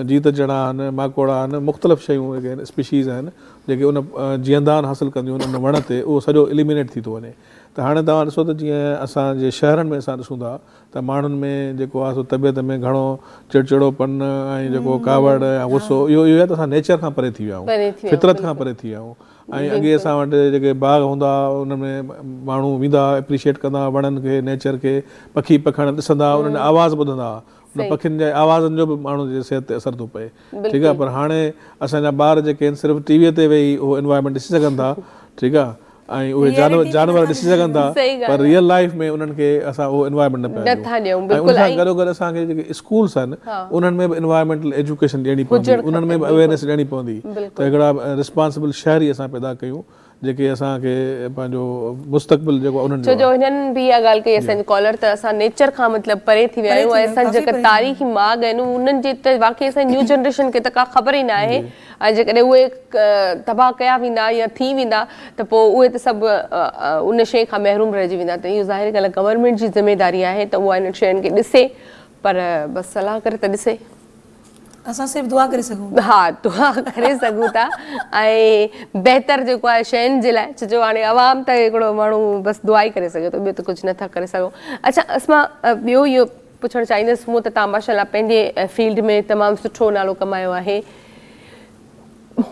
जीत चणा आहिनि, माकोड़ा आहिनि, मुख़्तलिफ़ शयूं जेके आहिनि, स्पीशीज़ आहिनि जेके उन जीअंदान हासिलु कंदियूं आहिनि उन वण ते, उहो सॼो एलिमिनेट थी थो वञे। त हाणे तव्हां ॾिसो त जीअं असांजे शहरनि में असां ॾिसूं था त माण्हुनि में जेको आहे सो तबियत में घणो चिड़चिड़ोपन ऐं जेको कावड़ या गुस्सो, इहो आहे त असां नेचर खां परे थी विया आहियूं, फितरत खां परे थी विया आहियूं। ऐं अॻे असां वटि जेके बाग हूंदा उन में माण्हू वेंदा एप्रिशिएट कंदा वणनि खे नेचर खे पखी पखण ॾिसंदा उन्हनि आवाज़ ॿुधंदा उन पखियुनि जे आवाज़नि जो बि माण्हू जे सिहत ते असरु थो पए ठीकु आहे पर हाणे असांजा ॿार जेके आहिनि सिर्फ़ु टीवीअ ते वेही उहो एनवायरमेंट ॾिसी सघनि था ठीकु आहे ऐं उहे जानवर ॾिसी सघनि था पर रियल लाइफ में उन्हनि खे असां उहो एनवायरमेंट न पिया ॾियूं ऐं उन सां गॾोगॾु असांखे जेके स्कूल्स आहिनि उन्हनि में बि एनवायरमेंटल एजुकेशन ॾियणी पवंदी उन्हनि में बि अवेयरनेस ॾियणी पवंदी त हिकिड़ा रिस्पॉन्सिबल शहरी असां पैदा कयूं जेके असांखे पंहिंजो मुस्तक़बिल जेको उन्हनि जो जो हिननि बि इहा ॻाल्हि कई असांजे कॉलर त असां नेचर खां मतिलबु परे थी विया आहियूं ऐं असां जेका तारीख़ी माग आहिनि उन्हनि जे त वाक़ई असांजी न्यू जनरेशन खे त का ख़बर ई न आहे ऐं जेकॾहिं उहे तबाह कया वेंदा या थी वेंदा त पोइ उहे त सभु उन शइ खां महरूम रहिजी वेंदा त इहो ज़ाहिर ॻाल्हि आहे गवर्नमेंट जी ज़िमेदारी आहे त उहा इन्हनि शयुनि खे ॾिसे पर बसि सलाह करे त ॾिसे असां सिर्फ़ु दुआ करे सघूं हा दुआ करे सघूं था ऐं बहितर जेको आहे शयुनि जे लाइ छो जो हाणे आवाम त हिकिड़ो माण्हू बसि दुआ ई करे सघे थो ॿियो त कुझु नथा करे सघूं अच्छा असां ॿियो इहो पुछणु चाहींदसि हूअं त तव्हां माशाल्लाह पंहिंजे फील्ड में तमामु सुठो नालो कमायो आहे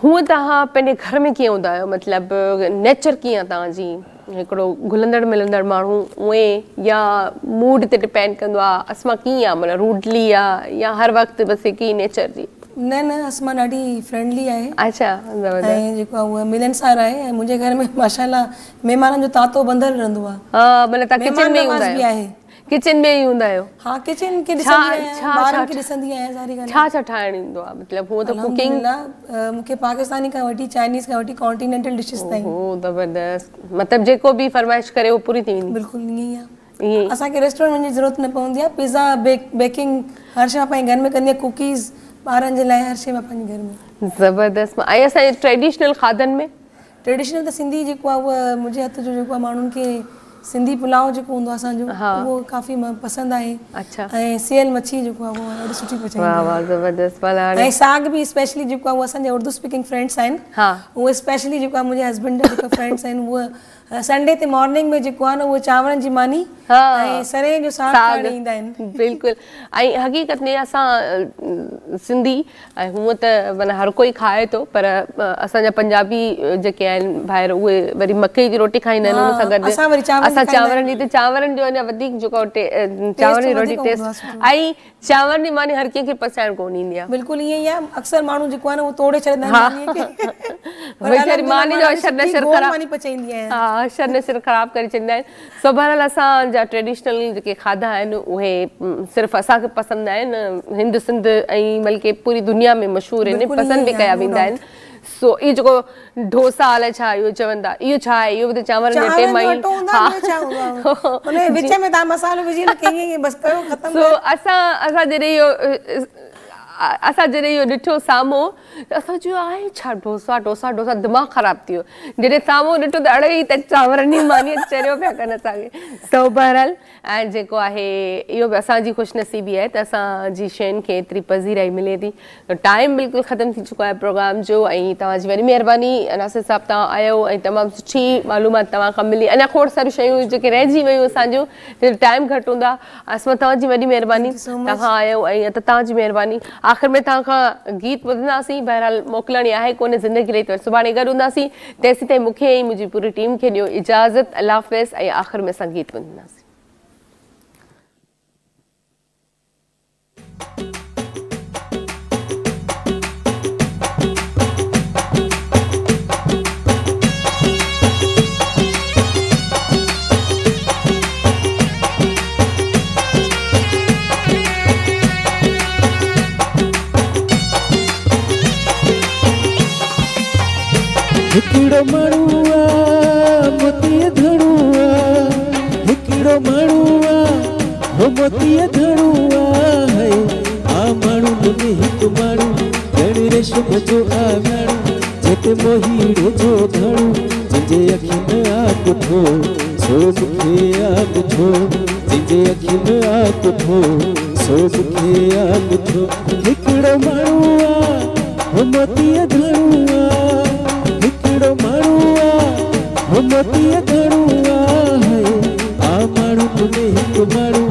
हूअं तव्हां पंहिंजे घर में कीअं हूंदा आहियो मतिलबु नेचर कीअं आहे तव्हांजी हिकिड़ो घुलंदड़ मिलंदड़ माण्हू उहे या मूड ते डिपेंड कंदो आहे असां कीअं आहे मतिलबु रूडली आहे या हर वक़्तु बसि हिकु ई नेचर जी न असां ॾाढी फ्रेंडली आहे अच्छा ऐं जेको आहे उहा मिलनसार आहे ऐं मुंहिंजे घर में माशाल्लाह महिमाननि जो तातो बंदल रहंदो आहे हा मतिलबु तव्हां किचन में ई हूंदा आहियो किचन में ही हूंदा आहियो हाँ किचन के ॾिसंदी आहियां सारी ॻाल्हि छा ठाहिण ईंदो आहे मतिलबु हूअं त कुकिंग मूंखे पाकिस्तानी खां वठी चाइनीज़ खां वठी कॉन्टिनेंटल डिशेस ताईं ओह ज़बरदस्त मतिलबु जेको बि फरमाइश करे उहो पूरी थी वेंदी बिल्कुलु ईअं ई आहे असांखे रेस्टोरेंट वञण जी ज़रूरत न पवंदी आहे पिज़्ज़ा बेकिंग हर शइ पंहिंजे घर में कंदी आहे कुकीज़ ॿारनि जे लाइ हर शइ मां पंहिंजे घर में ज़बरदस्त ऐं असांजे ट्रेडिशनल खाधनि में ट्रेडिशनल त सिंधी जेको आहे उहा मुंहिंजे हथ जो जेको आहे माण्हुनि खे सिंधी पुलाव जेको हूंदो आहे असांजो उहो काफ़ी पसंदि आहे अच्छा ऐं सेयल मच्छी जेको आहे उहा ॾाढी सुठी पचाईंदी वाह वाह ज़बरदस्त ऐं साग बि स्पेशली जेको आहे उहो असांजे उर्दू स्पीकिंग फ्रेंड्स आहिनि उहे स्पेशली जेको आहे मुंहिंजे हस्बैंड जा जेका फ्रेंड्स आहिनि उहे संडे ते मॉर्निंग में जेको आहे न उहे चांवरनि जी मानी ऐं सरे जो साग खाइण ईंदा आहिनि बिल्कुलु ऐं हक़ीक़त में असां सिंधी ऐं हूअं त माना हर कोई खाए थो पर असांजा पंजाबी जेके आहिनि ॿाहिरि उहे वरी मकई जी रोटी खाईंदा आहिनि हुन सां गॾु असां चांवरनि जी त चांवरनि जो अञा वधीक जेको चांवरनि जी रोटी टेस्ट ऐं चांवरनि जी मानी हर कंहिंखे पचाइण कोन ईंदी आहे बिल्कुलु ईअं ई आहे अक्सर माण्हू जेको आहे न उहो तोड़े छॾींदा आहिनि मानी जो अशर नशर ख़राब अशर नशर ख़राब करे छॾींदा आहिनि सो बहरहाल असांजा ट्रेडिशनल जेके खाधा आहिनि उहे सिर्फ़ु असांखे पसंदि आहिनि हिंद सिंध ऐं बल्कि पूरी दुनिया में मशहूरु आहिनि पसंदि बि कया वेंदा आहिनि सो इहो जेको डोसा अलाए छा इहो चवंदा इहो छा आहे इहो बि त चांवर जो टेम असां जॾहिं इहो ॾिठो साम्हूं त असां चयो आहे छा डोसा डोसा डोसा दिमाग़ु ख़राबु थी वियो जॾहिं साम्हूं ॾिठो त अड़े त चांवरनि जी मानी चरियो पिया कनि असांखे सो बहरहाल ऐं जेको आहे इहो बि असांजी ख़ुशनसीबी आहे त असांजी शयुनि खे एतिरी पज़ीराई मिले थी टाइम बिल्कुलु ख़तमु थी चुको आहे प्रोग्राम जो ऐं तव्हांजी वॾी महिरबानी नासिर साहिबु तव्हां आयो ऐं तमामु सुठी मालूमात तव्हां खां मिली अञा खोड़ सारियूं शयूं जेके रहिजी वियूं असांजूं टाइम घटि हूंदा असां तव्हांजी वॾी महिरबानी तव्हां आयो ऐं त तव्हांजी महिरबानी आख़िर में तव्हां खां गीत ॿुधंदासीं बहरहाल मोकिलणी आहे कोन्हे ज़िंदगी रही त सुभाणे गॾु हूंदासीं तेसीं ताईं मूंखे ऐं मुंहिंजी पूरी टीम खे ॾियो इजाज़त अल्लाह हाफ़िज़ ऐं आख़िर में असां गीत ॿुधंदासीं हिकिड़ो माण्हू आहे मोतीअ धणू आहे हिकिड़ो माण्हू आहे हो मोतीअ धणू आहे आ माण्हू में हिकु माण्हू ॼण रेशम जो आहे माण्हू जेके मोहीड़े जो धणू जंहिंजे अखियुनि आहे ॿुधो सो मूंखे आहे ॿुधो जंहिंजे अखियुनि आहे ॿुधो सो मूंखे आहे ॿुधो हिकिड़ो माण्हू आहे हो मोतीअ धणू आहे माण्हू आहे मोतीअ धणू आहे आ माण्हू में हिकु माण्हू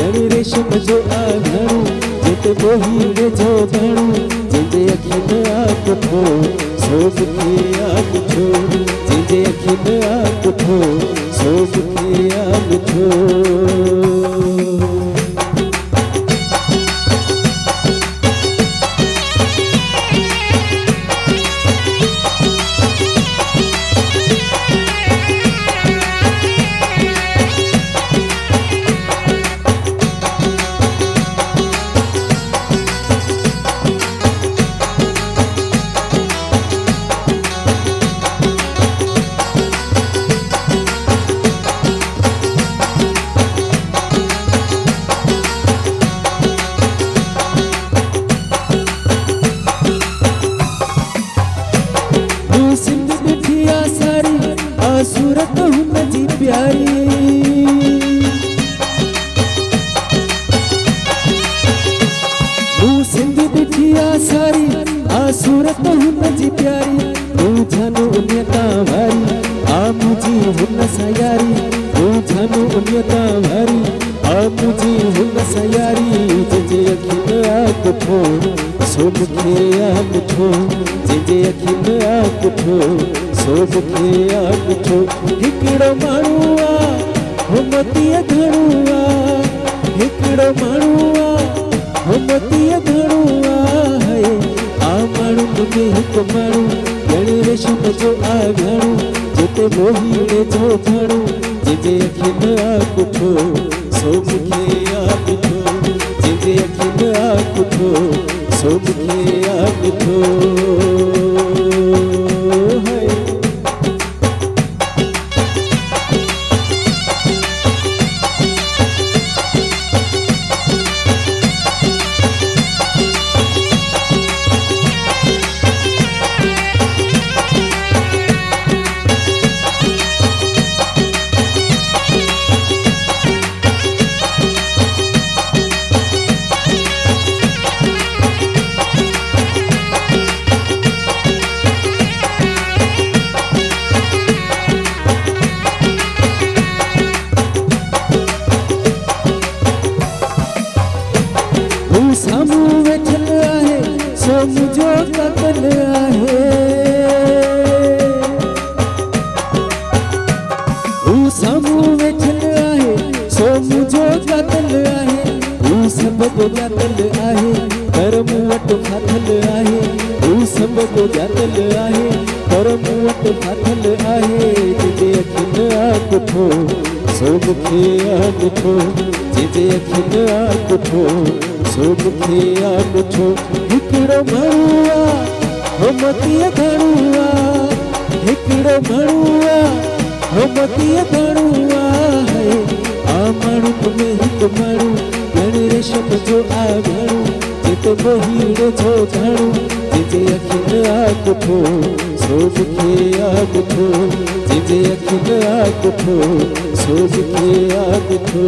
ॼण रेशम जो आहे धणू जिते मोहीड़े जो धणू जंहिंजे अखियुनि आहे ॿुधो सोब के आगुठो जिजे अखिन आगुठो सोब के आगुठो सूरत हुन जी प्यारी तू सिंध दिठिया सारी आ सूरत हुन जी प्यारी तू जानू उन्यता भारी आ मुझी हुन सयारी तू जानू उन्यता भारी आ मुझी हुन सयारी जिजे अखिन आगुठो सोब के आगुठो जिजे अखिन आगुठो सोब के आगुठो हिकिड़ो माण्हू आ हुमतीअ घणो आ हिकिड़ो माण्हू आ हुमतीअ घणो आ आ माण्हू में हिकु माण्हू ॼण रेशम जो आ घणो जिते मोहीड़े जो घणो जिजे अखिन आगुठो सोब के आगुठो जिजे अखिन आगुठो सोब के आगुठो सामू वेठल आहे सो मुझो कतल आहे सामू वेठल आहे सो मुझो कतल आहे सब को जातल आहे पर मूं वटि फाथल आहे सब को जातल आहे पर मूं वटि फाथल आहे जिते अखिन आगुठो सोब के आगुठो जिते अखिन आगुठो सोब के आगुठो हिकिड़ो माण्हू आ हुमतीअ घणो आ हिकिड़ो माण्हू आ हुमतीअ घणो आ माण्हू में हिकु माण्हू ॼण रेशम जो आ घणो जिते मोहीड़े जो घणो जिते अखिन आगुठो सोब के आगुठो जिते अखिन आगुठो सोब के आगुठो